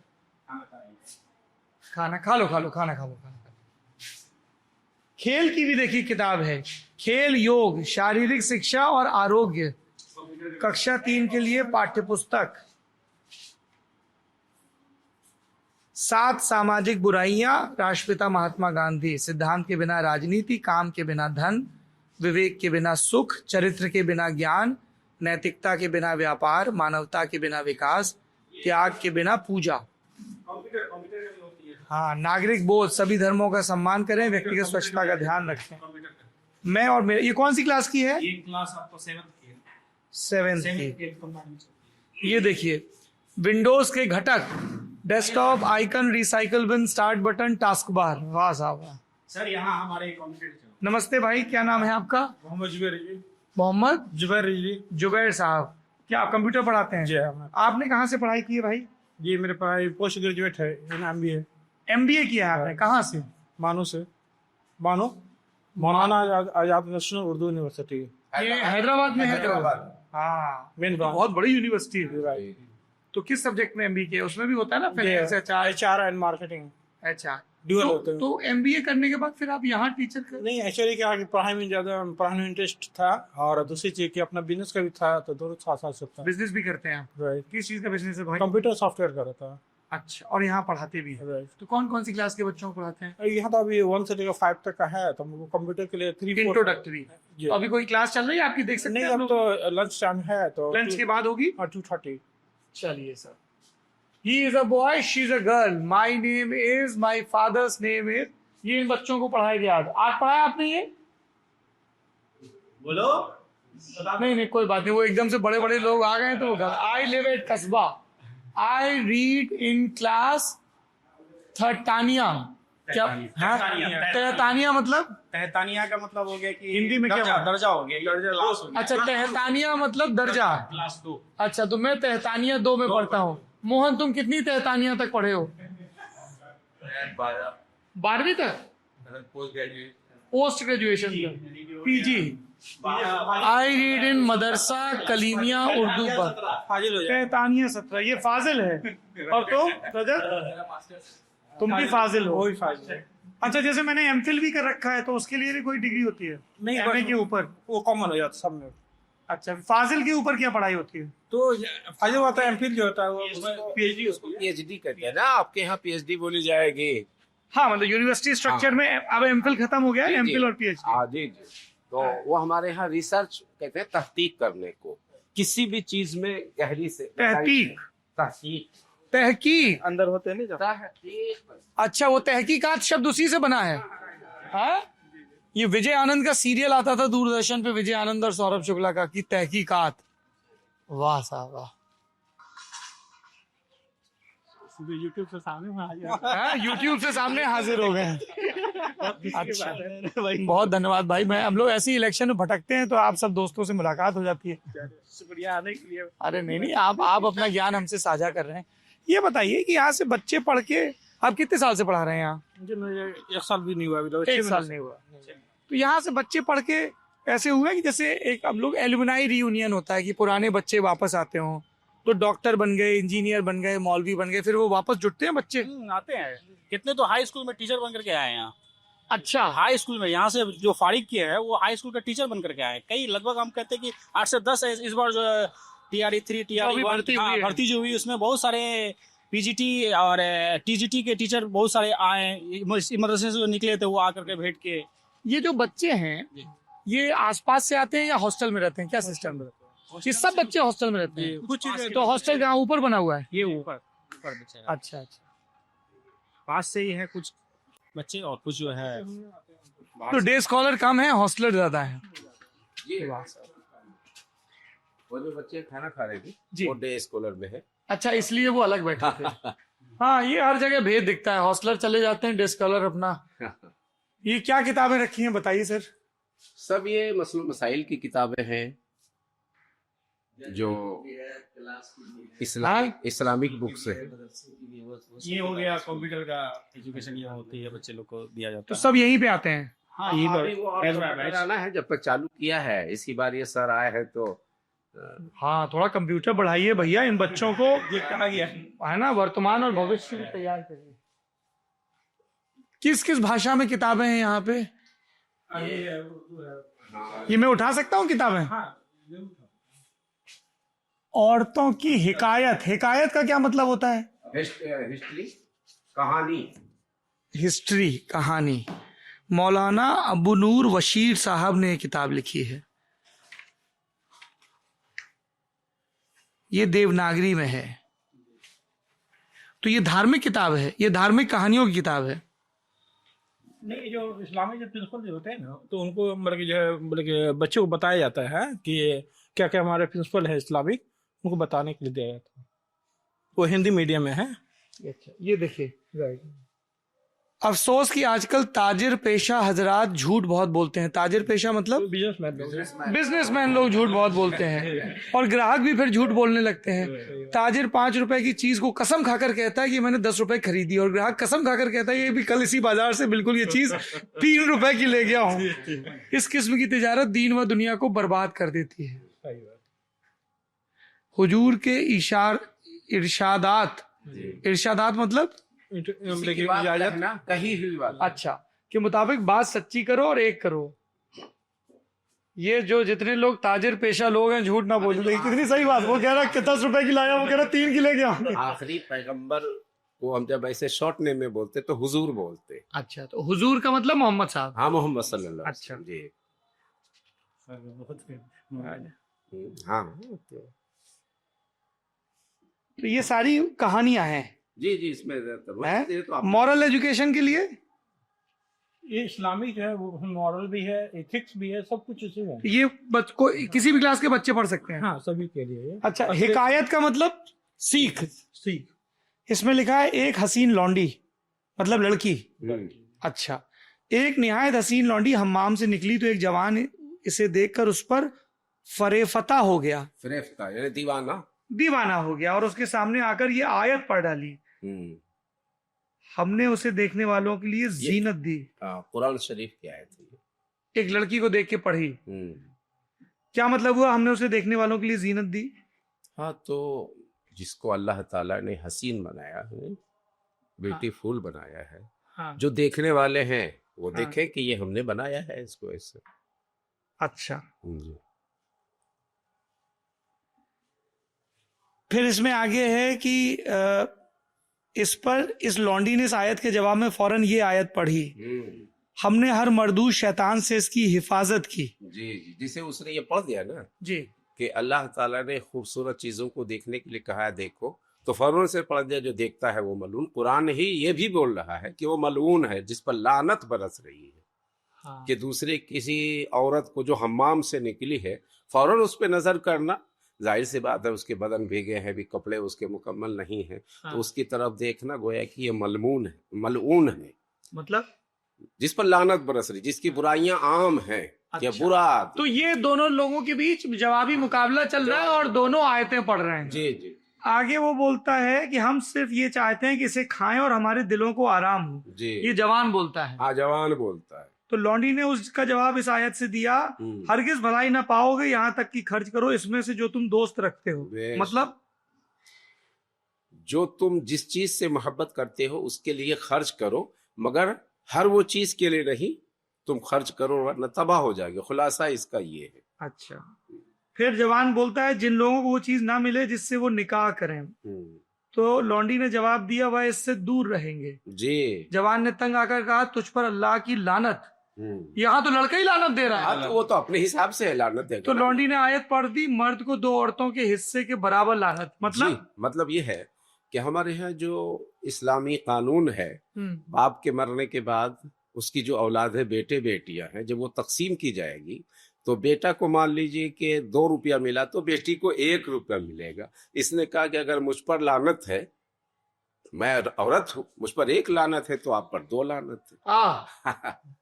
खाना खा लो, खाना खा लो। खेल की भी देखिए किताब है। खेल योग, शारीरिक शिक्षा और आरोग्य, कक्षा 3 के लिए पाठ्य पुस्तक। 7 सामाजिक बुराइयां, राष्ट्रपिता महात्मा गांधी। सिद्धांत के बिना राजनीति, काम के बिना धन, विवेक के बिना सुख, चरित्र के बिना ज्ञान, नैतिकता के बिना व्यापार, मानवता के बिना विकास, त्याग के बिना पूजा। हाँ, नागरिक बोध, सभी धर्मों का सम्मान करें, व्यक्तिगत स्वच्छता का ध्यान रखें। मैं और मेरे, ये कौन सी क्लास की है? ये क्लास आपको 7th की है। 7th की। ये देखिए, विंडोज के घटक, desktop, icon, recycle bin, start button, task bar. वाह साहब वाह। सर यहाँ हमारे कंप्यूटर। नमस्ते भाई, क्या नाम है आपका? मोहम्मद जुबैर जी। मोहम्मद जुबैर जी। जुबैर साहब, क्या आप कंप्यूटर पढ़ाते हैं? जी हाँ। आपने कहाँ से पढ़ाई की है भाई? जी मेरे पढ़ाई पोस्ट ग्रेजुएट है, MBA। MBA किया है आपने, कहाँ से? मानो से। मानो मौलाना आजाद नेशनल उर्दू यूनिवर्सिटी। ये हैदराबाद में है। हाँ, मेन ब्रांच। बहुत बड़ी यूनिवर्सिटी है। तो किस सब्जेक्ट में MBA किया? उसमें भी होता है ना फाइनेंस, HR एंड मार्केटिंग। अच्छा, ड्यूअल होते हैं। तो MBA करने के बाद फिर आप यहाँ टीचर कर? नहीं, एक्चुअली क्या है कि पढ़ाई में ज़्यादा पढ़ाई में इंटरेस्ट था, और दूसरी चीज़ कि अपना बिजनेस का भी था, तो दोनों साथ साथ सकता। बिजनेस भी करते हैं आप? राइट। किस चीज का बिजनेस है भाई? कंप्यूटर सॉफ्टवेयर का रहता है। अच्छा, और यहाँ पढ़ाते भी हैं? राइट। तो कौन कौन सी क्लास के बच्चों को पढ़ाते हैं? यहाँ तो अभी 1 से लेकर 5 तक का है, तो हमको कंप्यूटर के लिए 3-4 इंट्रोडक्टरी। जी। तो अभी कोई क्लास चल रही है आपकी, देख सकते नहीं, हैं? अब तो लंच टाइम है, तो लंच के बाद होगी। 2:30। चलिए sir. He is a boy, she is a girl. My name is, my father's name is. ये इन बच्चों को पढ़ाया आज पढ़ाया आपने ये? बोलो। नहीं, कोई बात नहीं, वो एकदम से बड़े बड़े लोग आ गए तो वो घर। I live at कस्बा. I read in class थर्टानिया। क्या? हाँ, तहतानिया मतलब? तहतानिया का मतलब हो गया कि हिंदी में क्या दर्जा, बात? दर्जा हो गया, दर्जा लास्ट हो गया। अच्छा, तहतानिया मतलब दर्जा। क्लास 2। अच्छा, तो मैं तहतानिया 2 में पढ़ता हूँ। मोहन, तुम कितनी तहतानिया तक पढ़े हो? 12वीं तक? पोस्ट ग्रेजुएशन तक, PG। आई रीड इन मदरसा कलीमिया उर्दू पर। फाजिल हो जाए। तहतानिया 17। ये फाजिल है। और तो रजत, तुम भी फाजिल हो? वही फाजिल है। अच्छा, जैसे मैंने MPhil भी कर रखा है, तो उसके लिए भी कोई डिग्री होती है? नहीं, MA के ऊपर? वो कॉमन हो जाता सब में। अच्छा, फाजिल के ऊपर क्या पढ़ाई होती है? तो फाजिल होता है, MPhil जो होता है वो PhD उसको। PhD कहते हैं ना, आपके यहाँ PhD बोली जाएगी। हाँ, मतलब यूनिवर्सिटी स्ट्रक्चर में अब MPhil खत्म हो गया है, MPhil और PhD। हाँ जी। तो वो हमारे यहाँ रिसर्च कहते हैं, तहकीक करने को, किसी भी चीज में गहरी से तहकीक। तहकीक तहकीक अंदर होते हैं नहीं तहकीक। अच्छा, वो तहकीकात शब्द उसी से बना है। हाँ, ये विजय आनंद का सीरियल आता था दूरदर्शन पे, विजय आनंद और सौरभ शुक्ला का, की तहकीकात। वाह साहब वाह। यूट्यूब से सामने यूट्यूब से सामने हाजिर हो गए हैं। अच्छा, बहुत धन्यवाद भाई। हम लोग ऐसे ही इलेक्शन में भटकते हैं, तो आप सब दोस्तों से मुलाकात हो जाती है। शुक्रिया आने के लिए। अरे नहीं, आप अपना ज्ञान हमसे साझा कर रहे हैं। ये बताइए कि यहाँ से बच्चे पढ़ के, आप कितने साल से पढ़ा रहे हैं यहाँ? मुझे 1 साल भी नहीं हुआ अभी। 1 साल नहीं हुआ। तो यहाँ से बच्चे पढ़ के ऐसे हुआ कि जैसे एक हम लोग एलुमनाई रियूनियन होता है, कि पुराने बच्चे वापस आते हों, तो डॉक्टर बन गए, इंजीनियर बन गए, मौलवी बन गए, फिर वो वापस जुटते हैं बच्चे? आते हैं कितने, तो हाई स्कूल में टीचर बन करके आए हैं यहाँ। अच्छा, हाई स्कूल में यहाँ से जो फारिग किए हैं वो हाई स्कूल का टीचर बन करके आए। कई लगभग हम कहते हैं कि 8 से 10 इस बार जो TRE 3 TRE 1 भर्ती जो हुई, उसमें बहुत सारे PGT और TGT के टीचर बहुत सारे आए, इस मदरसे से जो निकले थे वो आकर के भेंट किए। ये जो बच्चे हैं, ये आसपास से आते हैं या हॉस्टल में रहते हैं? क्या सिस्टम है? ये सब बच्चे हॉस्टल में रहते हैं? कुछ तो हॉस्टल कहाँ ऊपर बना हुआ है? ये ऊपर बच्चे हैं। अच्छा, पास से ही है कुछ बच्चे, और कुछ जो है तो डे स्कॉलर कम है, हॉस्टलर ज्यादा है। वो जो बच्चे खाना खा रहे थे जी। वो डे स्कॉलर में है। अच्छा, इसलिए वो अलग बैठे थे। हाँ, ये हर जगह भेद दिखता है, हॉस्टलर चले जाते हैं, डे स्कॉलर अपना। ये क्या किताबें रखी हैं बताइए सर? सब ये मसाइल की किताबें हैं, जो इस्लामिक बुक्स है। ये हो गया कंप्यूटर का एजुकेशन, ये होती है, बच्चे लोग को दिया जाता तो है। सब यहीं पे आते हैं? हाँ, यही अभी वो और बढ़ाना है, जब तक चालू किया है, इसी बार ये सर आए हैं तो हाँ, थोड़ा कंप्यूटर बढ़ाइए भैया, इन बच्चों को ये कहा गया है ना, वर्तमान और भविष्य भी तैयार करिए। किस किस भाषा में किताबें हैं यहाँ पे? ये मैं उठा सकता हूँ किताबें? औरतों की हिकायत। हिकायत का क्या मतलब होता है? हिस्ट्री, कहानी। हिस्ट्री, कहानी। मौलाना अबू नूर वशीर साहब ने किताब लिखी है, ये देवनागरी में है। तो ये धार्मिक किताब है, ये धार्मिक कहानियों की किताब है। नहीं, जो इस्लामी जो प्रिंसिपल जो होते हैं ना, तो उनको मतलब कि जो है मतलब कि बच्चों को बताया जाता है कि क्या क्या हमारे प्रिंसिपल है इस्लामिक, उनको बताने के लिए दिया जाता है। वो हिंदी मीडियम में है। अच्छा, ये देखिए, अफसोस कि आजकल ताजिर पेशा हजरात झूठ बहुत बोलते हैं। ताजिर पेशा मतलब बिजनेसमैन लोग झूठ बहुत बोलते हैं, और ग्राहक भी फिर झूठ बोलने लगते हैं। ताजिर 5 रुपए की चीज को कसम खाकर कहता है कि मैंने 10 रुपए खरीदी, और ग्राहक कसम खाकर कहता है ये भी कल इसी बाजार से बिल्कुल ये चीज 3 रुपए की ले गया हूँ। इस किस्म की तिजारत दीन व दुनिया को बर्बाद कर देती है। हुजूर के इरशादात मतलब कही हुई बात। अच्छा के मुताबिक बात सच्ची करो और एक करो। ये जो जितने लोग ताजिर पेशा लोग हैं झूठ ना बोले, लेकिन कितनी सही बात। वो कह रहा है 10 रुपए की लाया, वो कह रहा 3 की ले गया। आखिरी पैगंबर को हम जब ऐसे शॉर्ट नेम में बोलते तो हुजूर बोलते। अच्छा, तो हुजूर का मतलब मोहम्मद साहब। हाँ, मोहम्मद सल्लल्लाहु अलैहि अच्छा। वसल्लम जी। हाँ, तो ये सारी कहानियां हैं जी जी, इसमें तो मॉरल एजुकेशन के लिए। ये इस्लामिक है, वो मॉरल भी है, एथिक्स भी है, सब कुछ इसी में। ये को किसी भी क्लास के बच्चे पढ़ सकते हैं। हाँ, सभी के लिए ये। अच्छा, हिकायत का मतलब सीख। इसमें लिखा है एक हसीन लौंडी मतलब लड़की। अच्छा, एक निहायत हसीन लौंडी हम्माम से निकली तो एक जवान इसे देखकर उस पर फरेफता हो गया। फरेफता यानी दीवाना हो गया, और उसके सामने आकर ये आयत पढ़ डाली, हमने उसे देखने वालों के लिए जीनत दी। कुरान शरीफ की आयत है। एक लड़की को देख के पढ़ी, क्या मतलब हुआ हमने उसे देखने वालों के लिए जीनत दी? हाँ, तो जिसको अल्लाह ताला ने हसीन बनाया है, ब्यूटीफुल बनाया है, हाँ। जो देखने वाले हैं वो देखें कि ये हमने बनाया है इसको ऐसे। अच्छा, फिर इसमें आगे है कि इस लौंडी ने इस आयत के जवाब में फौरन ये आयत पढ़ी, हमने हर मरदूद शैतान से इसकी हिफाजत की। जी जी, जिसे उसने ये पढ़ दिया ना जी कि अल्लाह ताला ने खूबसूरत चीजों को देखने के लिए कहा है देखो, तो फौरन से पढ़ दिया जो देखता है वो मलून। कुरान ही ये भी बोल रहा है कि वो मलून है जिस पर लानत बरस रही है। हाँ। कि दूसरे किसी औरत को जो हम्माम से निकली है फौरन उस पर नजर करना, जाहिर सी बात है उसके बदन भीगे हैं, भी कपड़े उसके मुकम्मल नहीं है, तो उसकी तरफ देखना गोया कि ये मलून है, मतलब जिस पर लानत बरस रही, जिसकी बुराइयां आम हैं। अच्छा। या बुरा तो ये दोनों लोगों के बीच जवाबी मुकाबला चल रहा है और दोनों आयतें पढ़ रहे हैं। जी जी। आगे वो बोलता है कि हम सिर्फ ये चाहते हैं कि इसे खाएं और हमारे दिलों को आराम हो। जी, ये जवान बोलता है। हाँ, जवान बोलता है। तो लौंडी ने उसका जवाब इस आयत से दिया, हरगिज भलाई ना पाओगे यहाँ तक कि खर्च करो इसमें से जो तुम दोस्त रखते हो। मतलब जो तुम जिस चीज से मोहब्बत करते हो उसके लिए खर्च करो, मगर हर वो चीज के लिए नहीं, तुम खर्च करो वरना तबाह हो जाएगा। खुलासा इसका ये है। अच्छा, फिर जवान बोलता है जिन लोगों को वो चीज ना मिले जिससे वो निकाह करें, तो लौंडी ने जवाब दिया वह इससे दूर रहेंगे। जी। जवान ने तंग आकर कहा तुझ पर अल्लाह की लानत। यहाँ तो लड़का ही लानत दे रहा है। तो वो तो अपने हिसाब से है लानत देगा। तो लौंडी ने आयत पढ़ दी, मर्द को 2 औरतों के हिस्से के बराबर लानत। मतलब ये है कि हमारे यहाँ जो इस्लामी कानून है, बाप के मरने के बाद उसकी जो औलाद है, बेटे बेटियां हैं, जब वो तकसीम की जाएगी तो बेटा को मान लीजिए कि 2 रुपया मिला तो बेटी को 1 रुपया मिलेगा। इसने कहा कि अगर मुझ पर लानत है, मैं औरत हूँ, मुझ पर 1 लानत है तो आप पर 2 लानत है।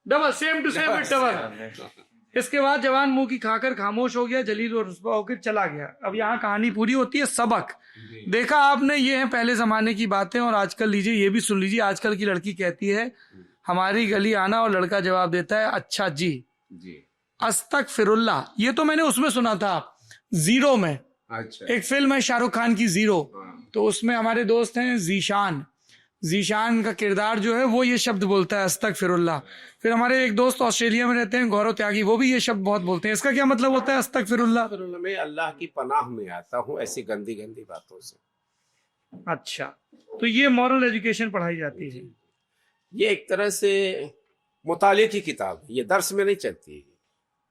Double, same to same double. इसके बाद जवान मुंह की खाकर खामोश हो गया, जलील और रुस्वा होकर चला गया। अब यहाँ कहानी पूरी होती है। सबक देखा आपने, ये है पहले जमाने की बातें। और आजकल लीजिए, ये भी सुन लीजिए, आजकल की लड़की कहती है हमारी गली आना, और लड़का जवाब देता है अच्छा जी। अस्तगफिरुल्लाह। ये तो मैंने उसमें सुना था, जीरो में। अच्छा। एक फिल्म है शाहरुख खान की, जीरो। तो उसमें हमारे दोस्त हैं जीशान का किरदार जो है वो ये शब्द बोलता है अस्तगफिरुल्लाह। फिर हमारे एक दोस्त ऑस्ट्रेलिया में रहते हैं, गौरव त्यागी, वो भी ये शब्द बहुत बोलते हैं। इसका क्या मतलब होता है अस्तगफिरुल्लाह? मैं अल्लाह की पनाह में आता हूँ ऐसी गंदी गंदी बातों से। अच्छा, तो ये मॉरल एजुकेशन पढ़ाई जाती है। ये एक तरह से मुताले की किताब है, ये दर्स में नहीं चलती है।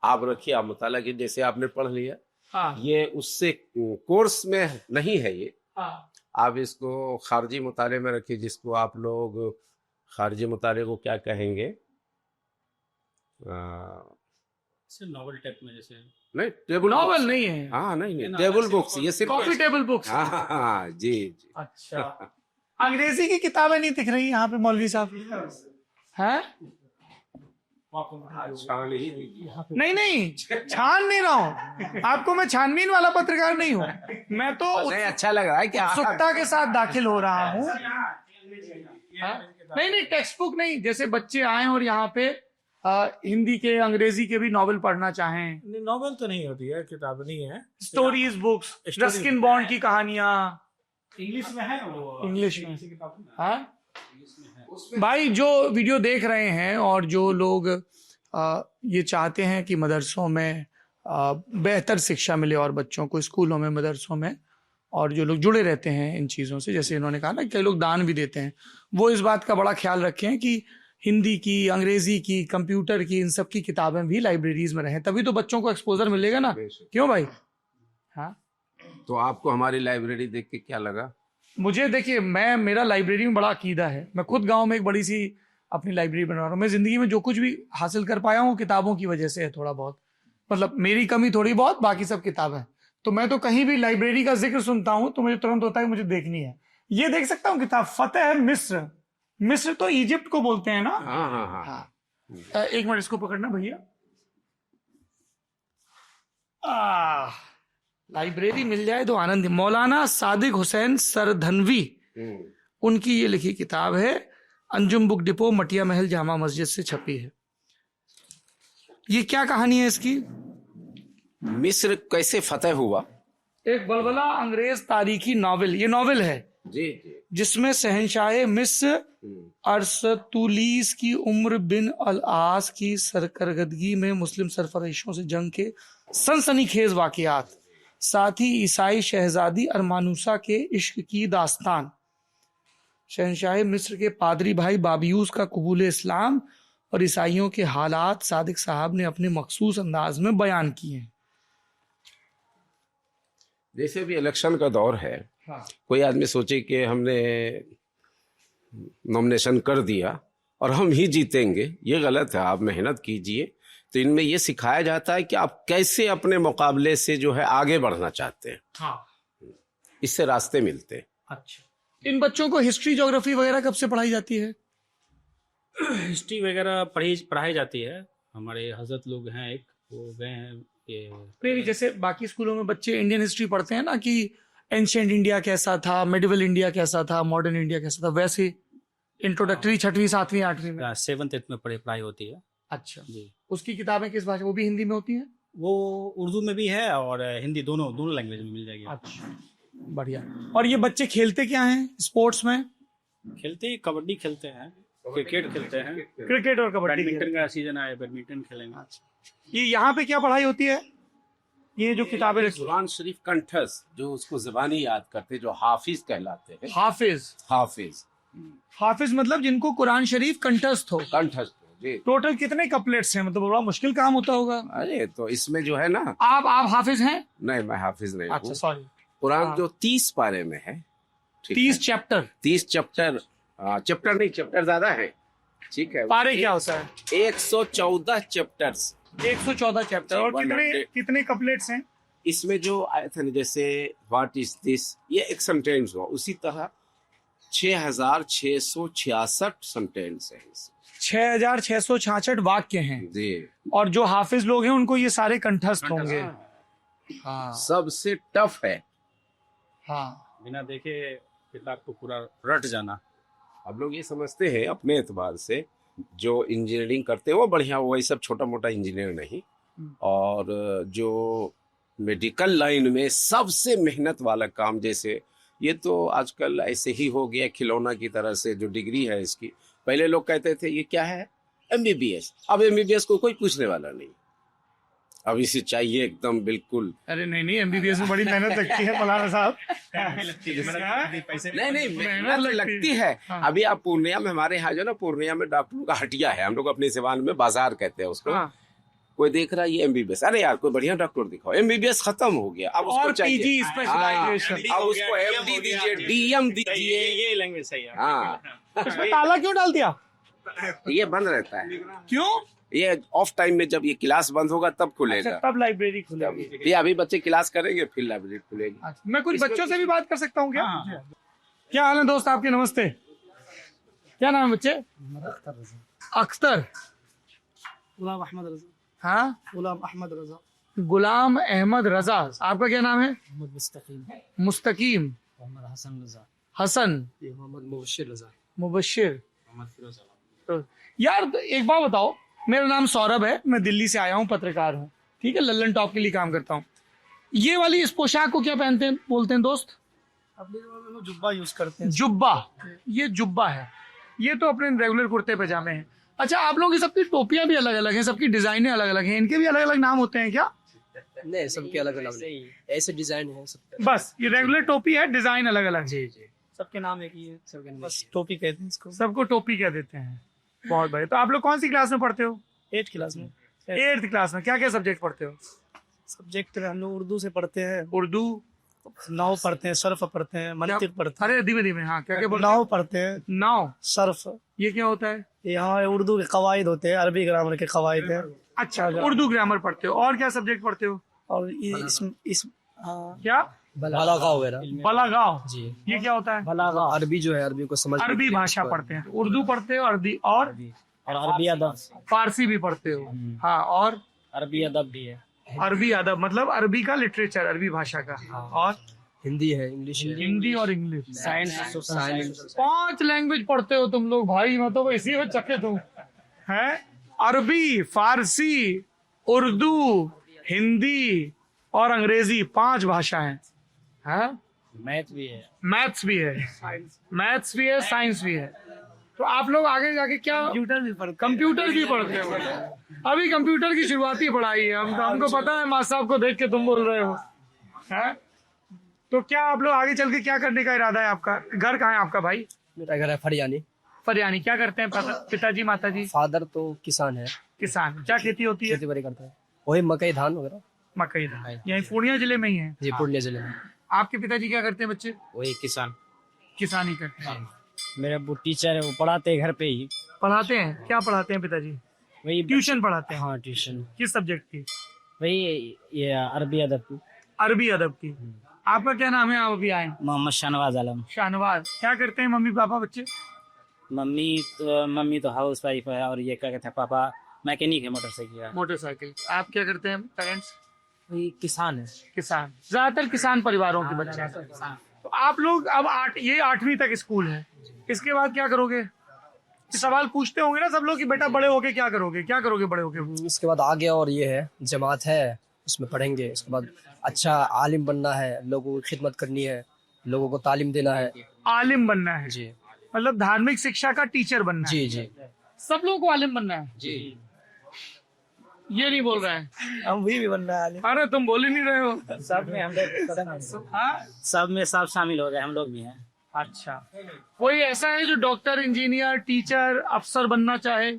आप रखिए, आप मुताला की, जैसे आपने पढ़ लिया। हाँ। ये उससे कोर्स में नहीं है ये। हाँ। आप इसको खारजी मुताले में रखिए, जिसको आप लोग खारजी मुताले को क्या कहेंगे, नॉवल टाइप में जैसे नहीं टेबल नॉवल नहीं है, हाँ नहीं टेबल बुक्स, ये सिर्फ कॉफी टेबल बुक्स। हाँ जी जी। अच्छा, अंग्रेजी की किताबें नहीं दिख रही यहाँ पे मौलवी साहब हैं? नहीं नहीं, छान नहीं रहा हूँ आपको, मैं छानबीन वाला पत्रकार नहीं हूँ, मैं तो नहीं अच्छा लग रहा है कि उत्सुकता के साथ दाखिल हो रहा हूँ। नहीं नहीं, टेक्स्ट बुक नहीं, जैसे बच्चे आए और यहाँ पे हिंदी के अंग्रेजी के भी नॉवेल पढ़ना चाहें। नॉवेल तो नहीं होती है, किताब नहीं है, स्टोरीज बुक्स, रस्किन बॉन्ड की कहानियां इंग्लिश में है वो, इंग्लिश में। हाँ भाई, जो वीडियो देख रहे हैं और जो लोग ये चाहते हैं कि मदरसों में बेहतर शिक्षा मिले और बच्चों को स्कूलों में, मदरसों में, और जो लोग जुड़े रहते हैं इन चीज़ों से, जैसे इन्होंने कहा ना कई लोग दान भी देते हैं, वो इस बात का बड़ा ख्याल रखें कि हिंदी की, अंग्रेजी की, कंप्यूटर की, इन सब की किताबें भी लाइब्रेरीज में रहें, तभी तो बच्चों को एक्सपोजर मिलेगा ना। क्यों भाई? हाँ, तो आपको हमारी लाइब्रेरी देख के क्या लगा? मुझे देखिए, मेरा लाइब्रेरी में बड़ा अकीदा है, मैं खुद गांव में एक बड़ी सी अपनी लाइब्रेरी बना रहा हूँ। मैं जिंदगी में जो कुछ भी हासिल कर पाया हूँ किताबों की वजह से है, थोड़ा बहुत, मतलब मेरी कमी थोड़ी बहुत, बाकी सब किताबें। तो मैं तो कहीं भी लाइब्रेरी का जिक्र सुनता हूँ तो मुझे तुरंत होता है कि मुझे देखनी है। ये देख सकता हूँ किताब, फतेह मिस्र। मिस्र तो इजिप्ट को बोलते हैं ना? हाँ हाँ हाँ। एक मिनट, इसको पकड़ना भैया। लाइब्रेरी मिल जाए तो आनंद। मौलाना सादिक हुसैन सरधनवी, उनकी ये लिखी किताब है, अंजुम बुक डिपो, मटिया महल जामा मस्जिद से छपी है। ये क्या कहानी है इसकी? मिस्र कैसे फतेह हुआ? एक बलबला अंग्रेज तारीखी नॉवेल, ये नॉवेल है जी जी, जिसमें शहंशाह मिस्र अरसतुलीस की उम्र बिन अल आस की सरकरदगी में मुस्लिम सरफरोशों से जंग के सनसनीखेज वाकयात, साथ ही ईसाई शहजादी अरमानुसा के इश्क की दास्तान, शहंशाह मिस्र के पादरी भाई बाबियूस का कबूल इस्लाम और ईसाइयों के हालात सादिक साहब ने अपने मखसूस अंदाज में बयान किए हैं। जैसे भी इलेक्शन का दौर है, हाँ। कोई आदमी सोचे कि हमने नॉमिनेशन कर दिया और हम ही जीतेंगे, ये गलत है। आप मेहनत कीजिए। तो इनमें ये सिखाया जाता है कि आप कैसे अपने मुकाबले से जो है आगे बढ़ना चाहते हैं। हाँ। इससे रास्ते मिलते हैं। अच्छा, इन बच्चों को हिस्ट्री, ज्योग्राफी वगैरह कब से पढ़ाई जाती है? हिस्ट्री वगैरह पढ़ाई जाती है। हमारे हजरत लोग हैं, एक वो गए हैं ये। नहीं, जैसे बाकी स्कूलों में बच्चे इंडियन हिस्ट्री पढ़ते हैं ना कि एंशिएंट इंडिया कैसा था, मेडिवल इंडिया कैसा था, मॉडर्न इंडिया कैसा था, वैसे इंट्रोडक्टरी 6वीं 7वीं 8वीं में 7th 8th में पढ़ाई होती है। अच्छा जी। उसकी किताबें किस भाषा, वो भी हिंदी में होती हैं? वो उर्दू में भी है और हिंदी, दोनों लैंग्वेज में मिल जाएगी। अच्छा, बढ़िया। और ये बच्चे खेलते क्या हैं स्पोर्ट्स में? खेलते कबड्डी खेलते हैं, क्रिकेट खेलते हैं, क्रिकेट और कबड्डी। बैडमिंटन का सीजन आया, बैडमिंटन खेलेंगे। ये यहाँ पे क्या पढ़ाई होती है? ये जो किताबें, कुरान शरीफ कंठस्थ, जो उसको ज़बानी याद करते, जो हाफिज कहलाते हैं। हाफिज। हाफिज, हाफिज मतलब जिनको कुरान शरीफ कंठस्थ हो। कंठस्थ जी। टोटल कितने कपलेट्स हैं? मतलब बड़ा मुश्किल काम होता होगा। अरे तो इसमें जो है ना, आप हाफिज हैं? नहीं मैं हाफिज नहीं अच्छा, हूँ। सॉरी। कुरान जो 30 पारे में है, 30 चैप्टर। 30 चैप्टर, चैप्टर नहीं, चैप्टर ज्यादा है, ठीक है। पारे क्या होता है? 114 चैप्टर्स, 114 चैप्टर। और कितने कपलेट्स हैं? इसमें जो आए थे ना, जैसे व्हाट इज दिस, ये एक सेंटेंस हुआ, उसी तरह 6666 सेंटेंस है। 6666 वाक्य हैं जी। और जो हाफिज लोग हैं उनको ये सारे कंठस्थ होंगे। हाँ, सबसे टफ है। हाँ, बिना देखे किताब को पूरा रट जाना। अब लोग ये समझते हैं अपने एतबार से, जो इंजीनियरिंग करते हैं वो बढ़िया, वही सब छोटा मोटा इंजीनियर नहीं। और जो मेडिकल लाइन में सबसे मेहनत वाला काम, जैसे ये तो आजकल ऐसे ही हो गया खिलौना की तरह से, जो डिग्री है इसकी। पहले लोग कहते थे ये क्या है, MBBS। अब MBBS को कोई पूछने वाला नहीं, अब इसे चाहिए एकदम बिल्कुल। अरे नहीं, MBBS में बड़ी मेहनत लगती है मौलाना साहब। नहीं मेहनत लगती है। अभी आप पूर्णिया में, हमारे यहाँ जो ना पूर्णिया में डॉक्टरों का हटिया है, हम लोग अपने सिवान में बाजार कहते हैं उसको। कोई देख रहा है ये MBBS, अरे यार कोई बढ़िया डॉक्टर दिखाओ। MBBS खत्म हो गया, अब उसको चाहिए PG स्पेशलाइजेशन, अब उसको MD दीजिए, DM दीजिए। ये लैंग्वेज सही है। हाँ, इसमें ताला क्यों डाल दिया? ये बंद रहता है। क्यों? ये ऑफ टाइम में जब ये क्लास बंद होगा तब खुलेगा। अच्छा, तब लाइब्रेरी खुलेगी। ये अभी बच्चे क्लास करेंगे फिर लाइब्रेरी खुलेगी। अच्छा, मैं कुछ बच्चों से भी बात कर सकता हूँ क्या? क्या हाल है दोस्त आपके? नमस्ते, क्या नाम है बच्चे? अख्तर। गुलाम अहमद रजा। हाँ, गुलाम अहमद रजा। गुलाम अहमद रजा। आपका क्या नाम है? मोहम्मद मुस्तकीम। मुस्तकीम। मोहम्मद हसन रजा। हसन। मोहम्मद मुबशिर रजा। मुबशिर। तो यार एक बात बताओ, मेरा नाम सौरभ है, मैं दिल्ली से आया हूँ, पत्रकार हूँ, ठीक है, लल्लन टॉप के लिए काम करता हूँ। ये वाली इस पोशाक को क्या पहनते हैं, बोलते हैं दोस्त? अपने जमाने में जुब्बा यूज करते हैं। जुब्बा। ये जुब्बा है, ये तो अपने रेगुलर कुर्ते पजामे हैं। अच्छा, आप लोगों की सबकी टोपियां भी अलग अलग हैं, सबकी डिजाइनें अलग अलग हैं, इनके भी अलग अलग नाम होते हैं क्या? नहीं, सबके अलग अलग ऐसे डिजाइन है सबके। बस ये रेगुलर टोपी है, डिजाइन अलग अलग। जी जी, सबके नाम एक ही है, सबके नाम बस टोपी कहते हैं इसको। सबको टोपी कह देते हैं। बहुत बढ़िया। तो आप लोग कौन सी क्लास में पढ़ते हो? 8th क्लास में। 8th क्लास में। क्या क्या सब्जेक्ट पढ़ते हो? सब्जेक्ट हम लोग उर्दू से पढ़ते हैं, उर्दू, नाव पढ़ते हैं, सर्फ पढ़ते हैं, मंतिक पढ़ते अरे धीमे धीमे, हाँ क्या क्या हैं, नाव पढ़ते हैं, नाव, सर्फ। ये क्या होता है? यहाँ उर्दू के कवायद होते हैं, अरबी ग्रामर के कवायद हैं। अच्छा, उर्दू ग्रामर पढ़ते हो। और क्या सब्जेक्ट पढ़ते हो? और इस क्या? बलागा वगैरह। बलागाव। जी, ये क्या होता है? बलागा अरबी जो है, अरबी को समझ। अरबी भाषा पढ़ते हैं। उर्दू पढ़ते हो, अरबी और अरबी अदब, फारसी भी पढ़ते हो। हाँ, और अरबी अदब भी है। अरबी अदब मतलब अरबी का लिटरेचर, अरबी भाषा का। और हिंदी है, इंग्लिश है। हिंदी और इंग्लिश। साइंस। 5 लैंग्वेज पढ़ते हो तुम लोग भाई, मतलब इसी में चकित हूँ। है अरबी, फारसी, उर्दू, हिंदी और अंग्रेजी, 5 भाषाएं। है मैथ भी है। मैथ्स भी है, मैथ्स भी है, साइंस भी है। तो आप लोग आगे जाके क्या? कंप्यूटर भी पढ़ते हो? अभी कंप्यूटर की शुरुआती पढ़ाई है, हमको पता है, मास्टर साहब को देख के तुम बोल रहे हो। है तो क्या आप लोग आगे चल के क्या करने का इरादा है आपका? घर कहाँ है आपका भाई? मेरा घर है फरियानी। फरियानी। क्या करते हैं पिताजी माताजी? फादर तो किसान है। किसान। क्या खेती होती है? खेती बाड़ी करता है, वही मकई धान वगैरह। मकई धान। यही पूर्णिया जिले में ही है? जी, पूर्णिया जिले में। आपके पिताजी क्या करते हैं बच्चे? वही किसान। किसानी करते हैं। मेरे वो टीचर है, वो पढ़ाते हैं घर पे ही। पढ़ाते हैं? क्या पढ़ाते हैं पिताजी? वही ट्यूशन पढ़ाते हैं? हाँ, ट्यूशन। किस सब्जेक्ट की? वही ये अरबी अदब की। अरबी अदब की। आपका क्या नाम है? आप अभी आए? मोहम्मद शाहनवाज आलम। शाहनवाज। क्या करते हैं मम्मी पापा बच्चे? मम्मी तो हाउस वाइफ है, और ये क्या कहते हैं, पापा मैकेनिक है, मोटरसाइकिल का। मोटरसाइकिल। आप क्या करते हैं पेरेंट्स? वही किसान है। किसान। ज्यादातर किसान परिवारों के बच्चे हैं। तो आप लोग अब 8वीं तक स्कूल है, इसके बाद क्या करोगे? सवाल पूछते होंगे ना सब लोग कि बेटा बड़े होके क्या करोगे, क्या करोगे बड़े होके? इसके बाद आगे और ये है, जमात है, उसमें पढ़ेंगे। इसके बाद अच्छा आलिम बनना है, लोगों की खिदमत करनी है, लोगों को तालीम देना है। आलिम बनना है? जी। मतलब धार्मिक शिक्षा का टीचर बनना है? जी जी। सब लोगों को आलिम बनना है? जी। ये नहीं बोल रहे हैं? हम भी बनना है आलिम। अरे तुम बोल ही नहीं रहे हो। सब में हम लोग, हाँ, सब में सब शामिल हो गए, हम लोग भी हैं। अच्छा, कोई ऐसा है जो डॉक्टर, इंजीनियर, टीचर, अफसर बनना चाहे?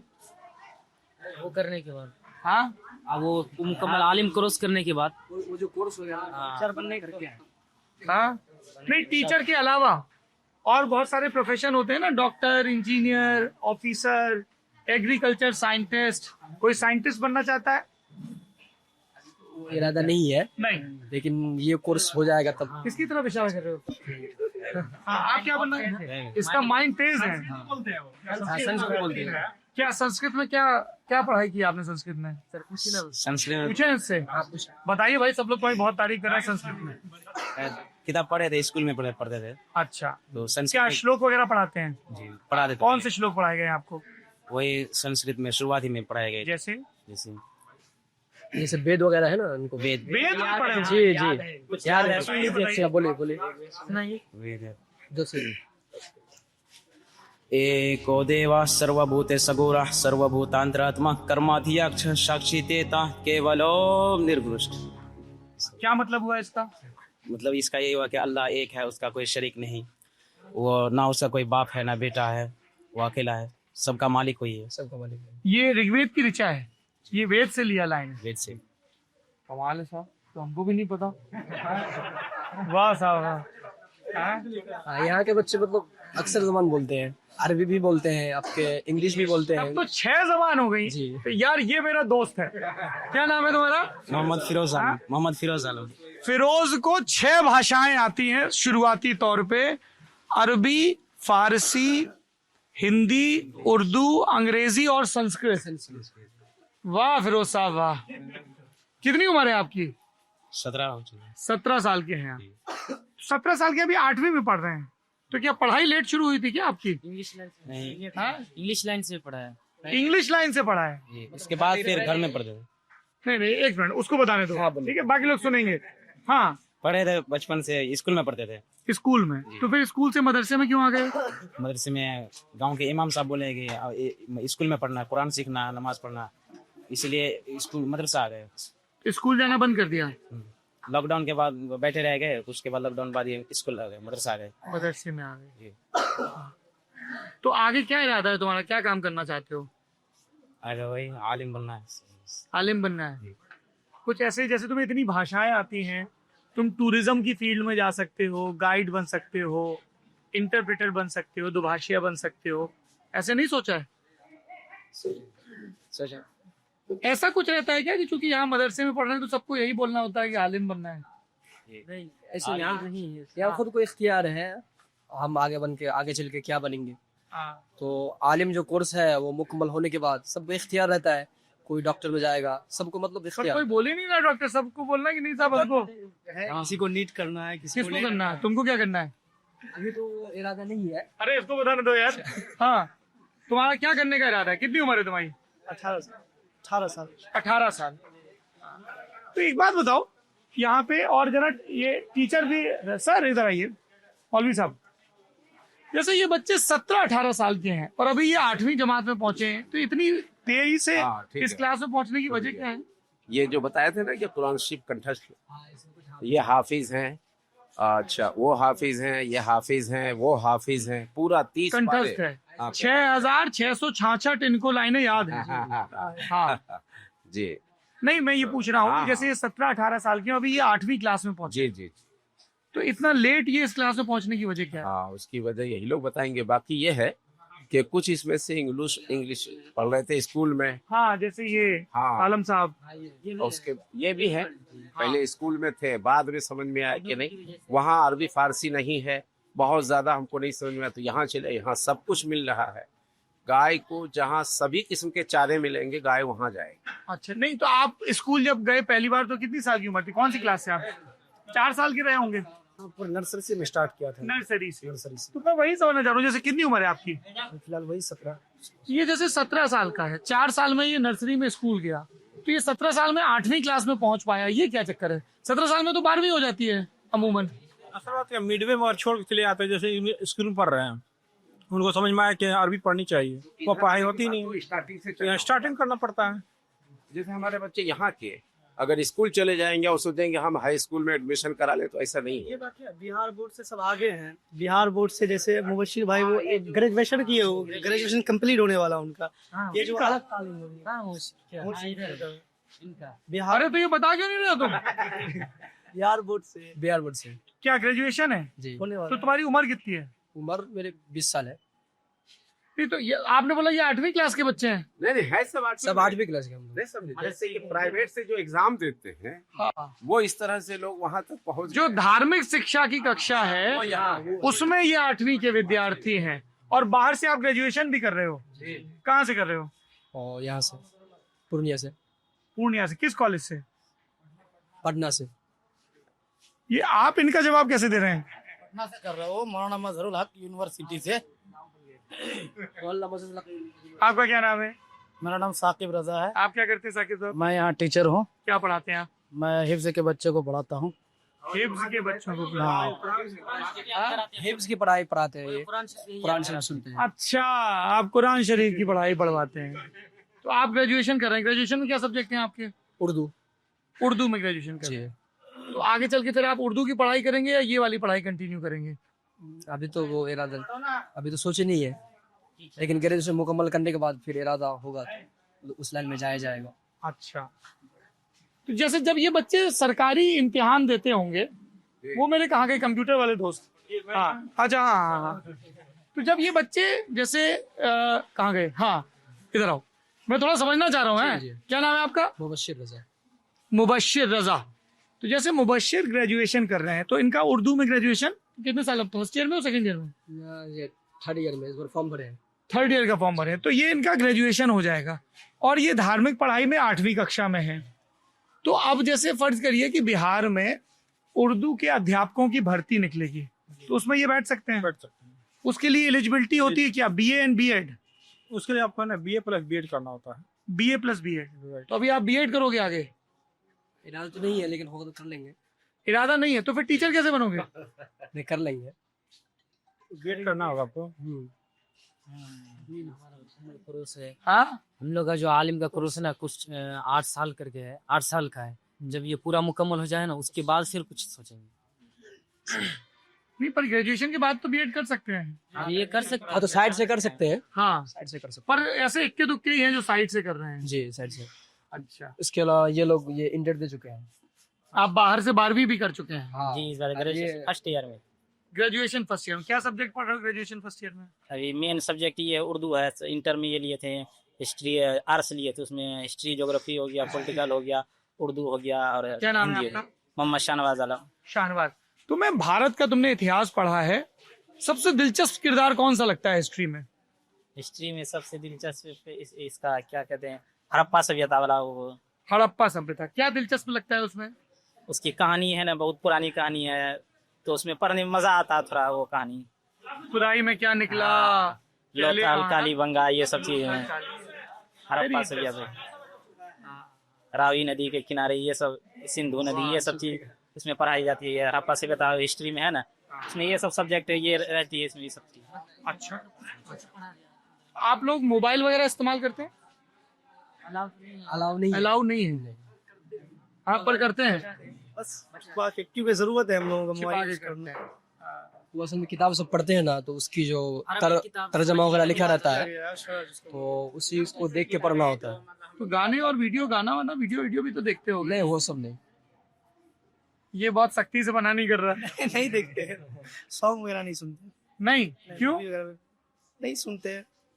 वो करने के बाद, हाँ, अब वो मुकम्मल आलिम कोर्स करने के बाद, वो जो कोर्स हो गया टीचर बनने करके। हाँ, नहीं टीचर के अलावा और बहुत सारे प्रोफेशन होते हैं ना, doctor, engineer, officer, agriculture scientist. कोई साइंटिस्ट बनना चाहता है? इरादा नहीं है, नहीं। लेकिन ये कोर्स हो जाएगा तब। किसकी तरफ इशारा कर रहे हो? हाँ, आप क्या बनना है? इसका माइंड तेज है। क्या संस्कृत में क्या पढ़ाई की आपने? संस्कृत में संस्कृत पूछे इससे? बताइए भाई, सब लोग बहुत तारीफ कर रहे हैं संस्कृत में। किताब पढ़े थे, स्कूल में पढ़ते थे। अच्छा, तो क्या संस्कृत श्लोक वगैरह पढ़ाते हैं? जी पढ़ा देते। कौन से श्लोक पढ़ाए गए आपको? वही संस्कृत में शुरुआती में पढ़ाए गए, जैसे जैसे वेद वगैरह है ना, उनको वेद वेद में पढ़े? जी जी, याद है। सुन लीजिए, अच्छा बोलिए नहीं, वेद है। दूसरी एको देवा सर्वभूते सगोरा सर्वभूतांतरात्मा कर्माधियाक्ष साक्षी तेता केवलो निर्गुष्ट। क्या मतलब हुआ इसका? मतलब इसका यही हुआ कि अल्लाह एक है, उसका कोई शरीक नहीं, वो ना उसका कोई बाप है ना बेटा है, वो अकेला है, सबका मालिक वही है। सबका मालिक है। ये ऋग्वेद की ऋचा है, ये वेद से लिया लाइन है। वेद से। कमाल है साहब, तो हमको भी नहीं पता। वाह साहब वाह। हाँ, यहाँ के बच्चे मतलब अक्सर ज़बान बोलते हैं, अरबी भी बोलते हैं, आपके इंग्लिश भी बोलते अब हैं। तो 6 जबान हो गई। जी। तो यार ये मेरा दोस्त है, क्या नाम है तुम्हारा? मोहम्मद फिरोज आलम। मोहम्मद फिरोज आलम। फिरोज को 6 भाषाएं आती हैं शुरुआती तौर पे, अरबी, फारसी, हिंदी, उर्दू, अंग्रेजी और संस्कृत। वाह फिरोज साहब वाह। कितनी उम्र है आपकी? 17 साल के हैं आप। 17 साल के अभी 8वीं में पढ़ रहे हैं, तो क्या पढ़ाई लेट शुरू हुई थी क्या आपकी? इंग्लिश लाइन नहीं, हाँ? इंग्लिश लाइन से पढ़ा है। इंग्लिश लाइन से पढ़ा है? उसके बाद फिर घर में पढ़ते थे। नहीं नहीं, एक मिनट उसको बताने दो, ठीक है, बाकी लोग सुनेंगे। हाँ, पढ़े थे बचपन से, स्कूल में पढ़ते थे। स्कूल में? तो फिर स्कूल से मदरसे में क्यों आ गए? मदरसे में गांव के इमाम साहब बोले कि स्कूल में पढ़ना, कुरान सीखना, नमाज पढ़ना, इसलिए स्कूल मदरसा आ गए। स्कूल जाना बंद कर दिया? लॉकडाउन के बाद बैठे रह गए, उसके बाद लॉकडाउन बाद ये स्कूल आ गए, मदरसा आ गए। मदरसे में आ गए। तो आगे क्या इरादा है तुम्हारा, क्या काम करना चाहते हो? अरे वही आलिम बनना है। आलिम बनना है? कुछ ऐसे, जैसे तुम्हें इतनी भाषाएं आती हैं, तुम टूरिज्म की फील्ड में जा सकते हो, गाइड बन सकते हो, इंटरप्रेटर बन सकते हो, दुभाषिया बन सकते हो, ऐसे नहीं सोचा है? सोचा ऐसा कुछ रहता है क्या कि चूंकि यहाँ मदरसे में पढ़ रहे हैं तो सबको यही बोलना होता है कि आलिम बनना है? नहीं, ऐसे यहाँ नहीं है। यहाँ खुद को इख्तियार है, हम आगे बन के आगे चल के क्या बनेंगे। तो आलिम जो कोर्स है वो मुकम्मल होने के बाद सबको इख्तियार रहता है, कोई डॉक्टर में जाएगा, सबको मतलब पर इख्तियार। कोई बोले नहीं ना डॉक्टर, सबको बोलना कि नहीं साहब हमको? किसी को नीट करना है, किसको करना है? तुमको क्या करना है? अभी तो इरादा नहीं है। अरे इसको बताने दो यार। हाँ, तुम्हारा क्या करने का इरादा है? कितनी उम्र है तुम्हारी? 18 साल। 18 साल। तो एक बात बताओ, यहाँ पे और जरा ये टीचर भी, सर इधर आइए, मौलवी साहब, जैसे ये बच्चे 17-18 साल के हैं और अभी ये 8वीं जमात में पहुंचे हैं, तो इतनी तेजी से ठीक इस है। क्लास में पहुंचने की वजह क्या है? ये जो बताए थे ना कि कुरान शरीफ कंठस्थ, ये हाफिज हैं, अच्छा वो हाफिज हैं, ये हाफिज हैं, वो हाफिज हैं, पूरा 30 कंठस्थ है। 6666 इनको लाइनें याद है। हाँ जी नहीं, मैं ये पूछ रहा हूँ हाँ, जैसे ये 17-18 साल के हैं, अभी ये 8वीं क्लास में पहुंचे, जी जी। तो इतना लेट ये इस क्लास में पहुंचने की वजह क्या है? हाँ, उसकी वजह यही लोग बताएंगे। बाकी ये है कि कुछ इसमें से इंग्लिश पढ़ रहे थे स्कूल में। हाँ, जैसे ये हाँ। आलम साहब, उसके ये भी है, पहले स्कूल में थे, बाद में समझ में आया कि नहीं, वहाँ अरबी फारसी नहीं है, बहुत ज्यादा हमको नहीं समझ में आया, तो यहाँ चले, यहाँ सब कुछ मिल रहा है। गाय को जहाँ सभी किस्म के चारे मिलेंगे, गाय वहाँ जाएगी। अच्छा, नहीं तो आप स्कूल जब गए पहली बार तो कितनी साल की उम्र थी? कौन सी क्लास से आप? 4 साल के रहे होंगे? नर्सरी से स्टार्ट किया था। नर्सरी से? तो मैं वही समझना चाह रहा हूँ, जैसे कितनी उम्र है आपकी? फिलहाल वही 17। ये जैसे 17 साल का है, 4 साल में ये नर्सरी में स्कूल गया, तो ये 17 साल में 8वीं क्लास में पहुंच पाया, ये क्या चक्कर है? 17 साल में तो 12वीं हो जाती है अमूमन। असल बात है, मिडवे में और छोड़ के चले आते हैं, जैसे स्कूल में पढ़ रहे हैं, उनको समझ में आया कि अरबी पढ़नी चाहिए, वो पढ़ाई होती नहीं, स्टार्टिंग से तो यहाँ स्टार्टिंग करना पड़ता है। जैसे हमारे बच्चे यहाँ के अगर स्कूल चले जाएंगे और सोचेंगे हम हाई स्कूल में एडमिशन करा ले, तो ऐसा नहीं है। ये बात है, बिहार बोर्ड से सब आगे हैं। बिहार बोर्ड से जैसे मुबशिर भाई वो एक ग्रेजुएशन किए हो, ग्रेजुएशन कंप्लीट होने वाला उनका। ये जो अलग तालीम होगी बिहार, अरे तो ये बता क्यों नहीं रहे हो तुम? बिहार बोर्ड से क्या ग्रेजुएशन है? जी। तो तुम्हारी उम्र कितनी है? उम्र मेरे 20 साल है। नहीं तो ये आपने बोला ये 8वीं क्लास के बच्चे हैं? नहीं है सब सब 8वीं क्लास के हम लोग। नहीं समझे, जैसे कि प्राइवेट से जो एग्जाम देते हैं, हाँ। वो इस तरह से लोग वहां तक पहुंच जो धार्मिक शिक्षा की कक्षा है उसमें ये 8वीं के विद्यार्थी हैं, और बाहर से आप ग्रेजुएशन भी कर रहे हो? कहाँ से कर रहे हो? और यहाँ से पूर्णिया से। पूर्णिया से? किस कॉलेज से? पटना से। ये आप इनका जवाब कैसे दे रहे हैं? पटना से कर रहे हो, मौलाना मजहरुल हक यूनिवर्सिटी से। आपका क्या नाम है? मेरा नाम साकिब रजा है। आप क्या करते हैं साकिब साहब? मैं यहाँ टीचर हूँ। क्या पढ़ाते हैं आप? मैं हिफ्ज के बच्चे को पढ़ाता हूँ। हिफ्ज के बच्चों को? हिफ्ज की पढ़ाई पढ़ाते हैं, ये कुरान शरीफ सुनते हैं। अच्छा, आप कुरान शरीफ की पढ़ाई पढ़वाते हैं। तो आप ग्रेजुएशन कर रहे हैं, ग्रेजुएशन में क्या सब्जेक्ट हैं आपके? उर्दू। उर्दू में ग्रेजुएशन कर रहे हैं। तो आगे चल के फिर आप उर्दू की पढ़ाई करेंगे या ये वाली पढ़ाई कंटिन्यू करेंगे? अभी तो वो इरादा, अभी तो सोचे नहीं है, लेकिन ग्रेजुएशन मुकम्मल करने के बाद फिर इरादा होगा तो उस लाइन में जाया जाएगा। अच्छा, तो जैसे जब ये बच्चे सरकारी इम्तिहान देते होंगे, वो मेरे कहाँ गए कंप्यूटर वाले दोस्त? हाँ, अच्छा, हाँ हाँ हाँ, तो जब ये बच्चे जैसे कहाँ गए, हाँ इधर आओ, मैं थोड़ा समझना चाह रहा हूँ। है क्या नाम है आपका? मुबश्शिर रजा। मुबश्शिर रजा। तो जैसे मुबश्शिर ग्रेजुएशन कर रहे हैं, तो इनका उर्दू में ग्रेजुएशन कितने साल, फर्स्ट ईयर में और सेकंड ईयर में? ये थर्ड ईयर में इस बार फॉर्म भरे हैं। थर्ड ईयर का फॉर्म भरे हैं, तो ये इनका ग्रेजुएशन हो जाएगा और ये धार्मिक पढ़ाई में 8वीं कक्षा में है। तो अब जैसे फर्ज करिए कि बिहार में उर्दू के अध्यापकों की भर्ती निकलेगी, तो उसमें ये बैठ सकते हैं? बैठ सकते हैं। उसके लिए एलिजिबिलिटी होती है क्या, BA एंड B.Ed? उसके लिए आपको ना BA प्लस B.Ed करना होता है। BA plus B.Ed। तो अभी आप B.Ed करोगे आगे? इरादा तो नहीं है, लेकिन होगा तो कर लेंगे। इरादा नहीं है तो फिर टीचर कैसे बनोगे? नहीं, कर लेंगे। B.Ed करना होगा आपको। कोर्स है हाँ, हम लोग का जो आलिम का कोर्स है ना, कुछ 8 साल करके है, 8 साल का है। जब ये पूरा मुकम्मल हो जाए ना, उसके बाद फिर कुछ सोचेंगे। नहीं पर ग्रेजुएशन के बाद तो B.Ed कर सकते हैं। ये कर सकते हाँ, तो साइड से कर सकते हैं। हाँ, साइड से कर सकते पर ऐसे इक्के दुक्के ही हैं जो साइड से कर रहे हैं। हैं जी, साइड से। अच्छा, इसके अलावा ये लोग ये इंटर दे चुके हैं। आप बाहर से 12वीं भी कर चुके हैं? हाँ, जी इस बार ग्रेजुएशन फर्स्ट ईयर में। ग्रेजुएशन फर्स्ट ईयर में क्या सब्जेक्ट पढ़ रहे हो ग्रेजुएशन फर्स्ट ईयर में? अभी मेन सब्जेक्ट ये उर्दू है। इंटर में ये लिए थे हिस्ट्री, आर्ट्स लिए थे, उसमें हिस्ट्री ज्योग्राफी हो गया, पॉलिटिकल हो गया, उर्दू हो गया और क्या नाम है हिंदी आपका? मोहम्मद शाहनवाज आलम। शाहनवाज। तो मैं भारत का तुमने इतिहास पढ़ा है, सबसे दिलचस्प किरदार कौन सा लगता है हिस्ट्री में? हिस्ट्री में सबसे दिलचस्प इसका क्या कहते हैं, हड़प्पा सभ्यता वाला, वो हड़प्पा सभ्यता। क्या दिलचस्प लगता है उसमें? उसकी कहानी है ना, बहुत पुरानी कहानी है, तो उसमें पढ़ने में मजा आता है थोड़ा। वो कहानी खुदाई में क्या निकला, लोथल, कालीबंगा, ये सब चीजें हैं। हड़प्पा सभ्यता, रावी नदी के किनारे, ये सब सिंधु नदी, ये सब चीज इसमें पढ़ाई जाती है। हड़प्पा सभ्यता हिस्ट्री में है ना, इसमें ये सब सब्जेक्ट ये रहती है, इसमें ये सब चीज। अच्छा, आप लोग मोबाइल वगैरह इस्तेमाल करते हैं? अलाउ नहीं है। अलाउ नहीं है, आप पर करते हैं? बस क्योंकि जरूरत है हम लोगों को मोबाइल करने। वो असल में किताब सब पढ़ते हैं ना, तो उसकी जो तर्जमा वगैरह लिखा रहता है, तो उसी को देख के पढ़ना होता है। तो गाने और वीडियो, गाना वाना वीडियो भी तो देखते हो? नहीं, वो सब नहीं। ये बहुत सख्ती से मना नहीं कर रहा। नहीं देखते, सॉन्ग वगैरह नहीं सुनते। नहीं, क्यों? नहीं सुनते,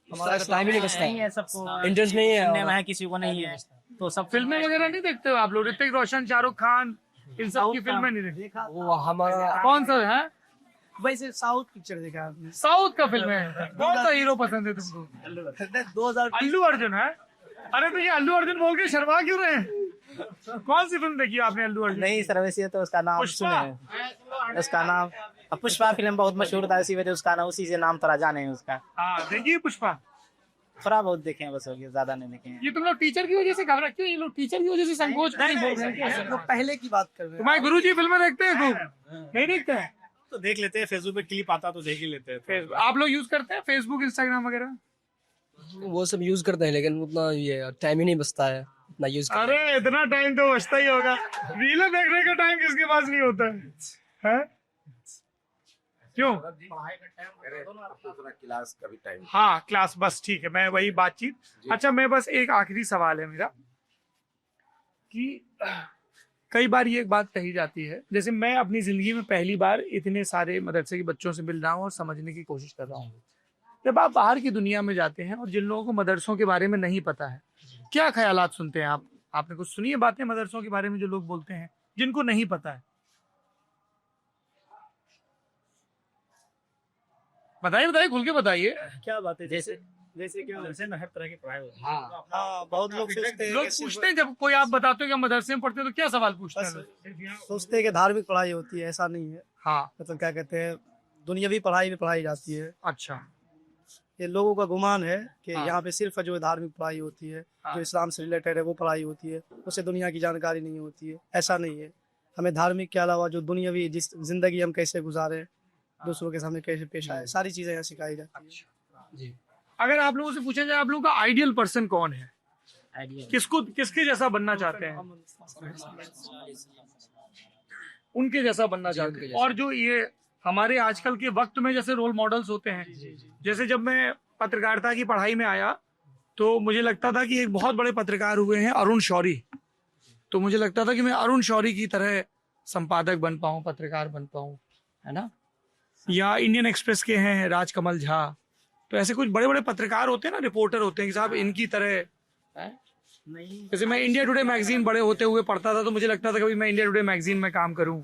हमारा टाइम ही नहीं बचता है, सबको इंटरेस्ट नहीं है। सुनने में है, किसी को नहीं है, तो सब फिल्में वगैरह नहीं देखते हो आप लोग? ऋतिक रोशन, शाहरुख खान, इन सब की फिल्में नहीं देखते? वो हमारा कौन सा है? वैसे साउथ पिक्चर देखा आपने? साउथ का फिल्म है। कौन सा हीरो पसंद है तुमको? 2000 अल्लू अर्जुन है? अरे तो ये अल्लू अर्जुन बोल के शर्मा क्यों रहे हैं? कौन सी फिल्म देखी आपने अल्लू अर्जुन? नहीं सर, वैसे तो उसका नाम सुने हैं। उसका नाम पुष्पा फिल्म बहुत मशहूर था, इसी वजह उसका नाम, उसी से नाम थोड़ा जाने हैं उसका। हाँ, देखिए पुष्पा। थोड़ा बहुत देखे हैं बस, हो गया, ज्यादा नहीं देखे हैं। ये तुम लोग टीचर की वजह से घबरा क्यों? ये लोग टीचर की वजह से संकोच नहीं बोल रहे हैं? लोग पहले की बात कर रहे हैं। तुम्हारे गुरुजी फिल्में देखते हैं खूब? नहीं देखते हैं? तो देख लेते हैं, फेसबुक पे क्लिप आता तो देख ही लेते हैं। आप लोग यूज करते हैं फेसबुक, इंस्टाग्राम वगैरह? वो सब यूज करते हैं, लेकिन उतना ये टाइम ही नहीं बचता है उतना यूज करने का। अरे इतना टाइम तो बचता ही होगा, रीलें देखने का टाइम किसके पास नहीं होता है? क्यों? क्लास का भी टाइम। हाँ, क्लास, बस ठीक है, मैं वही बातचीत। अच्छा, मैं बस एक आखिरी सवाल है मेरा कि कई बार ये एक बात कही जाती है, जैसे मैं अपनी जिंदगी में पहली बार इतने सारे मदरसे के बच्चों से मिल रहा हूँ और समझने की कोशिश कर रहा हूँ। जब आप बाहर की दुनिया में जाते हैं और जिन लोगों को मदरसों के बारे में नहीं पता है, क्या ख्यालात सुनते हैं आप? आपने कुछ सुनी है बातें मदरसों के बारे में जो लोग बोलते हैं जिनको नहीं पता है? बताइए बताइए, खुल के बताइए। क्या बात है? जैसे क्या मदरसे में हर तरह की पढ़ाई होती है। हाँ, बहुत लोग पूछते हैं जब कोई आप बताते हो कि हम मदरसे में पढ़ते हैं तो क्या सवाल पूछते हैं? सोचते हैं कि धार्मिक पढ़ाई होती है, ऐसा नहीं है। हाँ, मतलब क्या कहते हैं, दुनियावी पढ़ाई भी पढ़ाई जाती है। अच्छा। ये लोगों का गुमान है कि हाँ। यहाँ पे सिर्फ जो धार्मिक पढ़ाई होती है, जो इस्लाम से रिलेटेड है वो पढ़ाई होती है, उससे दुनिया की जानकारी नहीं होती है। ऐसा नहीं है, हमें धार्मिक के अलावा जो दुनियावी जिस जिंदगी हम कैसे गुजारे, दूसरों के सामने कैसे पेश आए, सारी चीजें यहाँ सिखाई जाती है। जी। अगर आप लोगों से पूछा जाए आप लोगों का आइडियल पर्सन कौन है, आइडिया किसके जैसा बनना चाहते हैं? उनके जैसा बनना चाहते हैं। और जो ये हमारे आजकल के वक्त में जैसे रोल मॉडल्स होते हैं, जैसे जब मैं पत्रकारिता की पढ़ाई में आया तो मुझे लगता था कि एक बहुत बड़े पत्रकार हुए हैं अरुण शौरी, तो मुझे लगता था कि मैं अरुण शौरी की तरह संपादक बन पाऊं, पत्रकार बन पाऊं, है ना? या इंडियन एक्सप्रेस के हैं राजकमल झा, तो ऐसे कुछ बड़े बड़े पत्रकार होते हैं ना, रिपोर्टर होते हैं कि साहब इनकी तरह नहीं, जैसे मैं इंडिया टुडे मैगजीन बड़े होते हुए पढ़ता था तो मुझे लगता था कभी मैं इंडिया टुडे मैगजीन में काम करूं।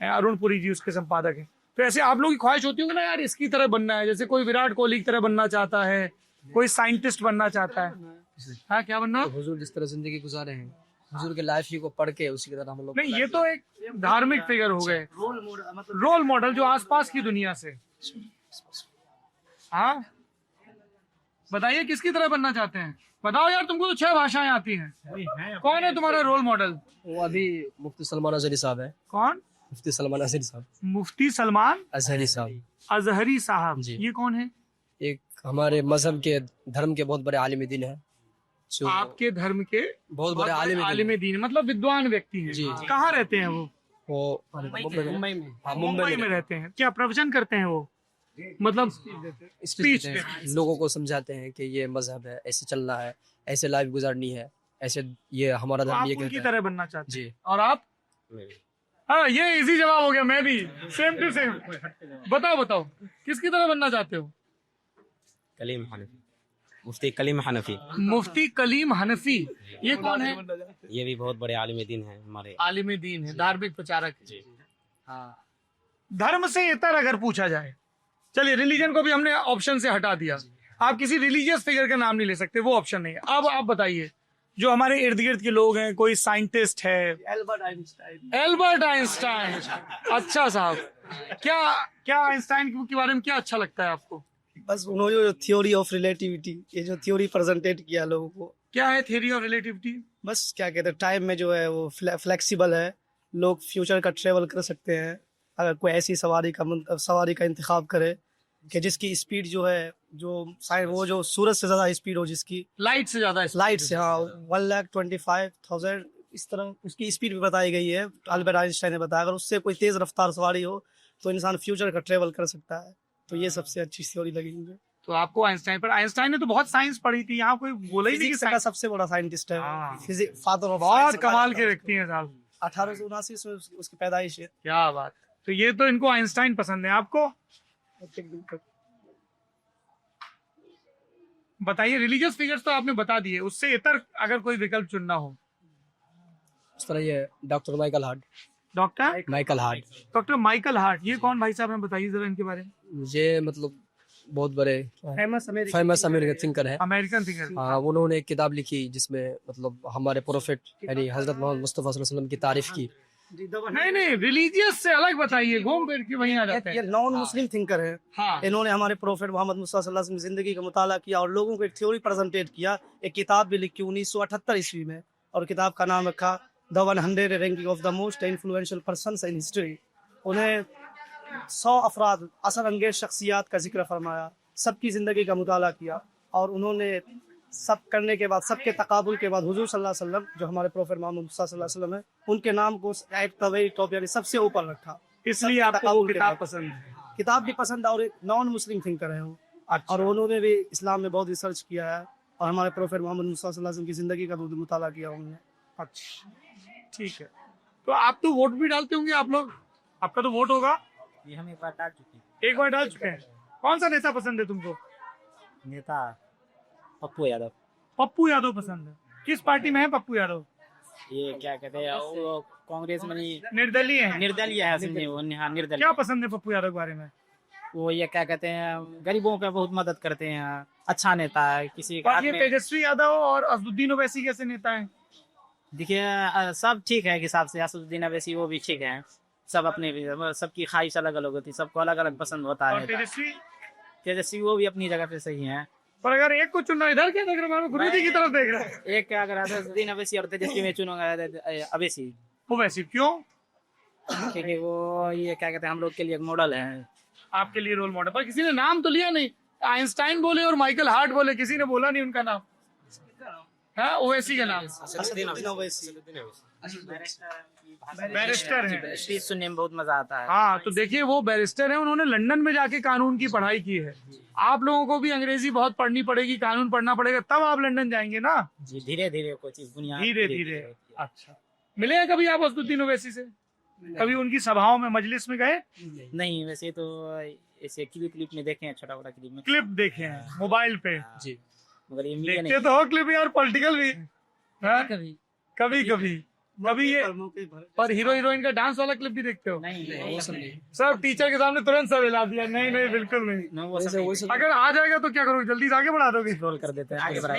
अरुण पुरी जी उसके संपादक हैं। तो ऐसे आप लोगों की ख्वाहिश होती होगी ना यार इसकी तरह बनना है, जैसे कोई विराट कोहली की तरह बनना चाहता है, कोई साइंटिस्ट बनना चाहता है। हाँ, क्या बनना? तो हुजूर जिस तरह जिंदगी गुजारे हैं, हुजूर के लाइफ ही को पढ़ के उसी की तरह हम लोग। नहीं, ये तो एक धार्मिक फिगर हो गए, रोल मॉडल जो आसपास की दुनिया से। हाँ, बताइए किसकी तरह बनना चाहते हैं? बताओ यार, तुमको तो 6 भाषाएं आती हैं। कौन है तुम्हारा रोल मॉडल? वो अभी मुफ्ती सलमान अजहरी साहब है। कौन? मुफ्ती सलमान अजहरी साहब। मुफ्ती सलमान अजहरी साहब। अजहरी साहब जी। ये कौन है? एक हमारे मजहब के धर्म के बहुत बड़े आलिम दीन है। जो आपके धर्म के बहुत बड़े आलिम दीन, मतलब विद्वान व्यक्ति हैं। जी। कहाँ रहते हैं वो? मुंबई में। हाँ, मुंबई में रहते हैं। क्या प्रवचन करते हैं वो? मतलब स्पीच देते हैं, लोगों को समझाते हैं कि ये मजहब है, ऐसे चलना है, ऐसे लाइफ गुजारनी है, ऐसे ये हमारा तो धर्म आप ये उनकी कहता है। तरह बनना चाहते हैं। जी। और आप? हाँ, ये इजी जवाब हो गया। मैं भी सेम टू सेम। बताओ किसकी तरह बनना चाहते हो? कलीम हनफी, मुफ्ती कलीम हनफी। मुफ्ती कलीम हनफी, ये कौन है? ये भी बहुत बड़े आलिम दीन है, हमारे आलिम दीन है, धार्मिक प्रचारक है। हाँ, धर्म से इतर अगर पूछा जाए, चलिए रिलीजन को भी हमने ऑप्शन से हटा दिया, आप किसी रिलीजियस फिगर का नाम नहीं ले सकते, वो ऑप्शन नहीं है। अब आप बताइए जो हमारे इर्द गिर्द के लोग हैं, कोई साइंटिस्ट है? Albert Einstein. अच्छा साहब, क्या आइंस्टाइन के बारे में क्या अच्छा लगता है आपको? बस उन्होंने जो थ्योरी ऑफ रिलेटिविटी, ये जो थ्योरी प्रेजेंटेट किया लोगों को। क्या है थ्योरी ऑफ रिलेटिविटी? बस क्या कहते हैं, टाइम में जो है वो फ्लेक्सिबल है, लोग फ्यूचर का ट्रेवल कर सकते हैं अगर कोई ऐसी सवारी का इंतखाब करे कि जिसकी स्पीड जो है, वो जो सूरज से ज्यादा स्पीड हो, जिसकी लाइट से ज्यादा, लाइट से, हाँ, 1,25,000 इस तरह उसकी स्पीड भी बताई गई है। अल्बर्ट आइंस्टाइन ने बताया अगर उससे कोई तेज रफ्तार सवारी हो तो इंसान फ्यूचर का ट्रेवल कर सकता है। तो ये सबसे अच्छी थ्योरी लगी मुझे। तो आपको आइंस्टाइन पर, आइंस्टाइन ने तो बहुत साइंस पढ़ी थी, यहाँ कोई बोला ही नहीं कि फिजिक्स का सबसे बड़ा साइंटिस्ट है, फादर ऑफ बहुत कमाल के व्यक्ति हैं साहब। 1879 में उसकी पैदाइश है। क्या बात। तो ये तो इनको आइंस्टाइन पसंद है, आपको? बताइए, रिलीजियस फिगर्स तो आपने बता दिए, उससे इतर अगर कोई विकल्प चुनना हो? उस तरह ये doctor Michael Hart. Doctor Michael Hart, ये कौन भाई साहब हैं? बताइए जरा इनके बारे में। ये मतलब बहुत बड़े फेमस अमेरिकन थिंकर है। American thinker. हाँ, उन्होंने एक किताब लिखी जिसमें मतलब हमारे प्रोफेट यानी हजरत मोहम्मद मुस्तफा सल्लल्लाहु अलैहि वसल्लम की तारीफ की। नहीं, रिलीजियस से अलग बताइए, घूम फिर के वहीं आ जाते हैं। ये नॉन मुस्लिम थिंकर है। हाँ। इन्होंने हमारे प्रोफेट मोहम्मद मुस्तफा सल्लल्लाहु अलैहि वसल्लम की जिंदगी का मुताला किया और लोगों को एक थ्योरी प्रेजेंटेट किया। एक किताब भी लिखी 1978 ईस्वी में, और किताब का नाम रखा the 100 ranking of the most influential persons in history. उन्हें 100 अफराद असर अंगेज शख्सियात का जिक्र फरमाया, सबकी ज़िंदगी का मुताला किया, और उन्होंने सब करने के बाद, सबके तकाबुल के बाद हुजूर सल्लल्लाहु अलैहि वसल्लम जो हमारे प्रोफेट मोहम्मद मुस्तफा सल्लल्लाहु अलैहि वसल्लम है, उनके नाम को एक तवे टॉप यानी सबसे ऊपर रखा। इसलिए आपको किताब पसंद है? किताब भी पसंद है, और एक नॉन मुस्लिम थिंकर है वो। अच्छा। और उन्होंने भी इस्लाम में बहुत रिसर्च किया है और हमारे प्रोफेट मोहम्मद मुस्तफा सल्लल्लाहु अलैहि वसल्लम की ज़िंदगी का मुताला किया उन्होंने। अच्छा, ठीक है। तो आप तो वोट भी डालते होंगे आप लोग, आपका तो वोट होगा? ये हम एक बार डाल चुके हैं। एक बार डाल चुके हैं। कौन सा नेता पसंद है तुमको? नेता पप्पू यादव। पप्पू यादव पसंद है। किस पार्टी में है पप्पू यादव? ये क्या कहते हैं, वो कांग्रेस में नहीं, निर्दलीय है। निर्दलीय है समझे वो। हाँ, निर्दलीय। क्या पसंद है पप्पू यादव के बारे में? वो ये क्या कहते हैं, गरीबों का बहुत मदद करते हैं, अच्छा नेता है। किसी का ये तेजस्वी यादव और असदुद्दीन ओवैसी कैसे नेता है? देखिए सब ठीक है, हिसाब से असदुद्दीन ओवैसी वो भी ठीक है, सब अपने सबकी ख्वाहिश अलग अलग होती है, सबको अलग अलग पसंद होता है। तेजस्वी वो भी अपनी जगह पे सही है। पर अगर एक को चुनना, इधर क्या देख रहे हो? गुरुजी की तरफ देख रहे हैं। एक क्या अगर असदुद्दीन ओवैसी और तेजस्वी में चुनूंगा ओवैसी। ओवैसी क्यों? क्योंकि वो ये क्या कहते हैं, हम लोग के लिए एक मॉडल है। आपके लिए रोल मॉडल? पर किसी ने नाम तो लिया नहीं। आइंस्टाइन बोले और माइकल हार्ट बोले, किसी ने बोला नहीं उनका नाम। है ओवैसी का नाम? बैरिस्टर है। स्पीच सुनने में बहुत मजा आता है। हाँ, तो देखिए वो बैरिस्टर है, उन्होंने लंदन में जाके कानून की पढ़ाई की है। आप लोगों को भी अंग्रेजी बहुत पढ़नी पड़ेगी, कानून पढ़ना पड़ेगा, तब आप लंदन जाएंगे ना। जी, धीरे धीरे कोई चीज बुनियाद धीरे धीरे। अच्छा, मिले हैं कभी आप असदुद्दीन ओवैसी से? कभी उनकी सभाओं में मजलिस में गए? नहीं, वैसे तो ऐसे क्लिप में देखे हैं, छोटा मोटा क्लिप में। क्लिप देखे हैं मोबाइल पे? जी, मगर ये मीडिया देखते तो हो क्लिप यार, पॉलिटिकल भी हाँ? कभी कभी ये पर हीरो हीरोइन का डांस वाला क्लिप भी देखते हो? नहीं, वो सब नहीं। सर टीचर के सामने तुरंत सब हिला दिया, नहीं बिल्कुल नहीं। वो सब अगर आ जाएगा तो क्या करोगे, जल्दी से आगे बढ़ा दोगे? रोल कर देते हैं, आगे बढ़ा।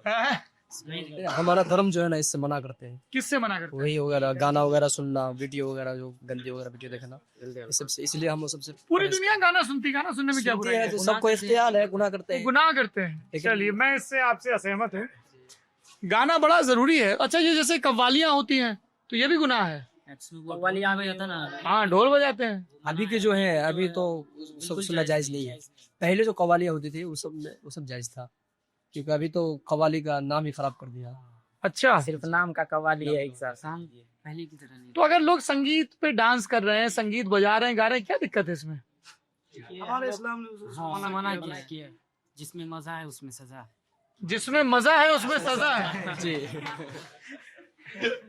हाँ? हमारा धर्म जो है ना इससे मना करते हैं। किससे मना करते हैं? वही वगैरह गाना वगैरह सुनना, वीडियो वगैरह जो गंदे वगैरह वीडियो देखना, ये सबसे, इसलिए हम लोग सबसे पूरी दुनिया गाना सुनती, गाना सुनने में क्या बुराई है? तो सबको इख्तियार है, गुनाह करते हैं। गुनाह करते हैं। चलिए मैं इससे आपसे असहमत हूँ, गाना बड़ा जरूरी है। अच्छा ये जैसे कव्वालियाँ होती हैं तो ये भी गुनाह है? वाली आ गया था ना। हाँ ढोल बजाते हैं। अभी के जो है अभी तो सब सुनना जायज नहीं है। पहले जो कव्वालियाँ होती थी वो सब जायज था, क्योंकि अभी तो कव्वाली का नाम ही खराब कर दिया। अच्छा, सिर्फ नाम का कव्वाली है एक साथ, पहले की तरह नहीं। तो अगर लोग संगीत पे डांस कर रहे हैं, संगीत बजा रहे हैं, गा रहे हैं, क्या दिक्कत है इसमें? हमारे इस्लाम ने हाँ, मना किया। जिसमें मजा है उसमें सजा है। जिसमें मजा है उसमें सजा है जी।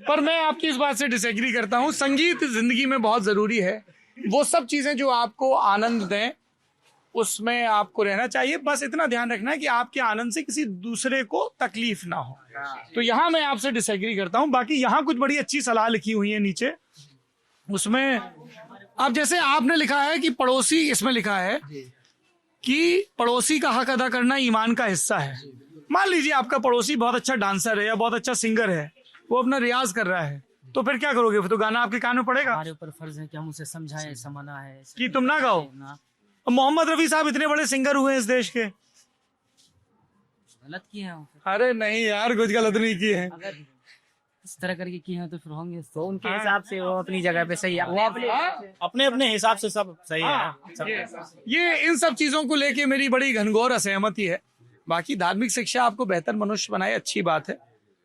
पर मैं आपकी इस बात से डिसएग्री करता हूँ। संगीत जिंदगी में बहुत जरूरी है। वो सब चीजें जो आपको आनंद दें उसमें आपको रहना चाहिए। बस इतना ध्यान रखना है कि आपके आनंद से किसी दूसरे को तकलीफ ना हो। तो यहाँ मैं आपसे डिसएग्री करता हूँ। बाकी यहाँ कुछ बड़ी अच्छी सलाह लिखी हुई है नीचे, उसमें अब जैसे आपने लिखा है कि पड़ोसी, इसमें लिखा है कि पड़ोसी का हक अदा करना ईमान का हिस्सा है। मान लीजिए आपका पड़ोसी बहुत अच्छा डांसर है या बहुत अच्छा सिंगर है, वो अपना रियाज कर रहा है, तो फिर क्या करोगे? फिर तो गाना आपके कान में पड़ेगा। हमारे ऊपर फर्ज है कि हम उसे समझाएं, समझना है कि तुम ना गाओ। ना मोहम्मद रफी साहब इतने बड़े सिंगर हुए इस देश के, गलत किए हैं। अरे नहीं यार, कुछ गलत नहीं किए हैं। अगर इस तरह करके किए हैं तो फिर होंगे तो उनके हिसाब से वो अपनी जगह पे सही है, अपने अपने हिसाब से सब सही है। ये इन सब चीजों को लेके मेरी बड़ी घनघोर असहमति है। बाकी धार्मिक शिक्षा आपको बेहतर मनुष्य बनाए, अच्छी बात है,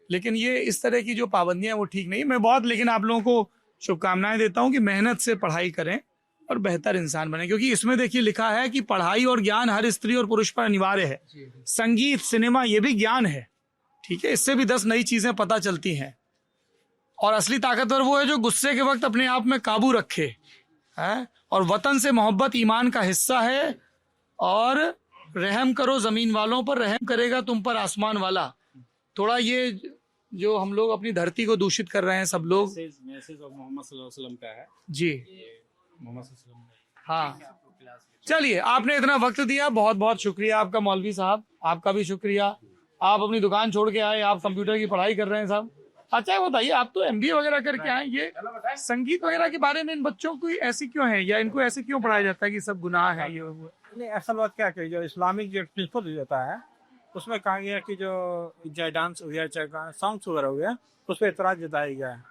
लेकिन ये इस तरह की जो पाबंदियां वो ठीक नहीं। मैं बहुत लेकिन आप लोगों को शुभकामनाएं देता हूं कि मेहनत से पढ़ाई करें और बेहतर इंसान बने, क्योंकि इसमें देखिए लिखा है कि पढ़ाई और ज्ञान हर स्त्री और पुरुष पर अनिवार्य है। संगीत, सिनेमा, ये भी ज्ञान है, ठीक है, इससे भी 10 नई चीजें पता चलती हैं। और असली ताकतवर वो है जो गुस्से के वक्त अपने आप में काबू रखे है। और वतन से मोहब्बत ईमान का हिस्सा है। और रहम करो जमीन वालों पर, रहम करेगा तुम पर आसमान वाला। थोड़ा ये जो हम लोग अपनी धरती को दूषित कर रहे हैं सब लोग, मैसेज ऑफ मोहम्मद सल्लल्लाहु अलैहि वसल्लम का है जी। हाँ चलिए, आपने इतना वक्त दिया, बहुत बहुत शुक्रिया आपका मौलवी साहब, आपका भी शुक्रिया। आप अपनी दुकान छोड़ के आए, आप कंप्यूटर की पढ़ाई कर रहे हैं साहब। अच्छा ये बताइए, आप तो MBA वगैरह करके आए, ये संगीत वगैरह के बारे में इन बच्चों को ऐसी क्यों है, या इनको ऐसे क्यों पढ़ाया जाता है कि सब गुनाह है ये वो? नहीं, असल बात क्या है, जो इस्लामिक जो प्रिंसिपल रहता है उसमें कहा गया कि जो चाहे डांस हो गया, चाहे सॉन्ग्स वगैरह हो गया, उस पर एतराज जताया गया है।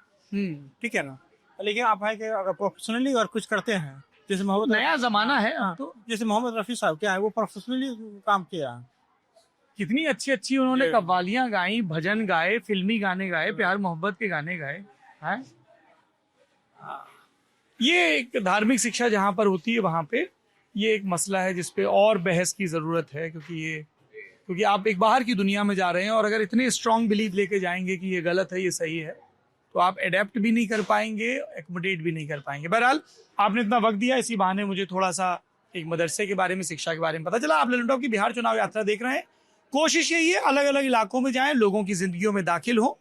ठीक है ना। लेकिन आप है कि अगर प्रोफेशनली और कुछ करते हैं, जैसे मोहम्मद, नया जमाना है तो जैसे मोहम्मद रफी साहब क्या है, वो प्रोफेशनली काम किया है। कितनी अच्छी अच्छी उन्होंने कव्वालियां गाई, भजन गाए, फिल्मी गाने गाए, प्यार मोहब्बत के गाने गाए हैं। ये एक धार्मिक शिक्षा जहाँ पर होती है वहाँ पे ये एक मसला है जिसपे और बहस की जरूरत है, क्योंकि आप एक बाहर की दुनिया में जा रहे हैं और अगर इतने स्ट्रांग बिलीफ लेके जाएंगे कि ये गलत है, ये सही है, तो आप अडेप्ट भी नहीं कर पाएंगे, एक्मोडेट भी नहीं कर पाएंगे। बहरहाल आपने इतना वक्त दिया, इसी बहाने मुझे थोड़ा सा एक मदरसे के बारे में, शिक्षा के बारे में पता चला। आप ललन टॉप की बिहार चुनाव यात्रा देख रहे हैं। कोशिश यही है अलग अलग इलाकों में जाएं, लोगों की जिंदगियों में दाखिल हो,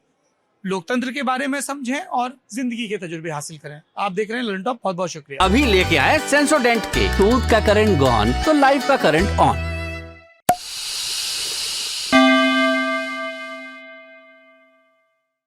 लोकतंत्र के बारे में समझें और जिंदगी के तजुर्बे हासिल करें। आप देख रहे हैं ललन टॉप, बहुत बहुत शुक्रिया। अभी लेके आए सेंसोडेंट के टूथ का करंट गॉन तो लाइफ का करंट ऑन।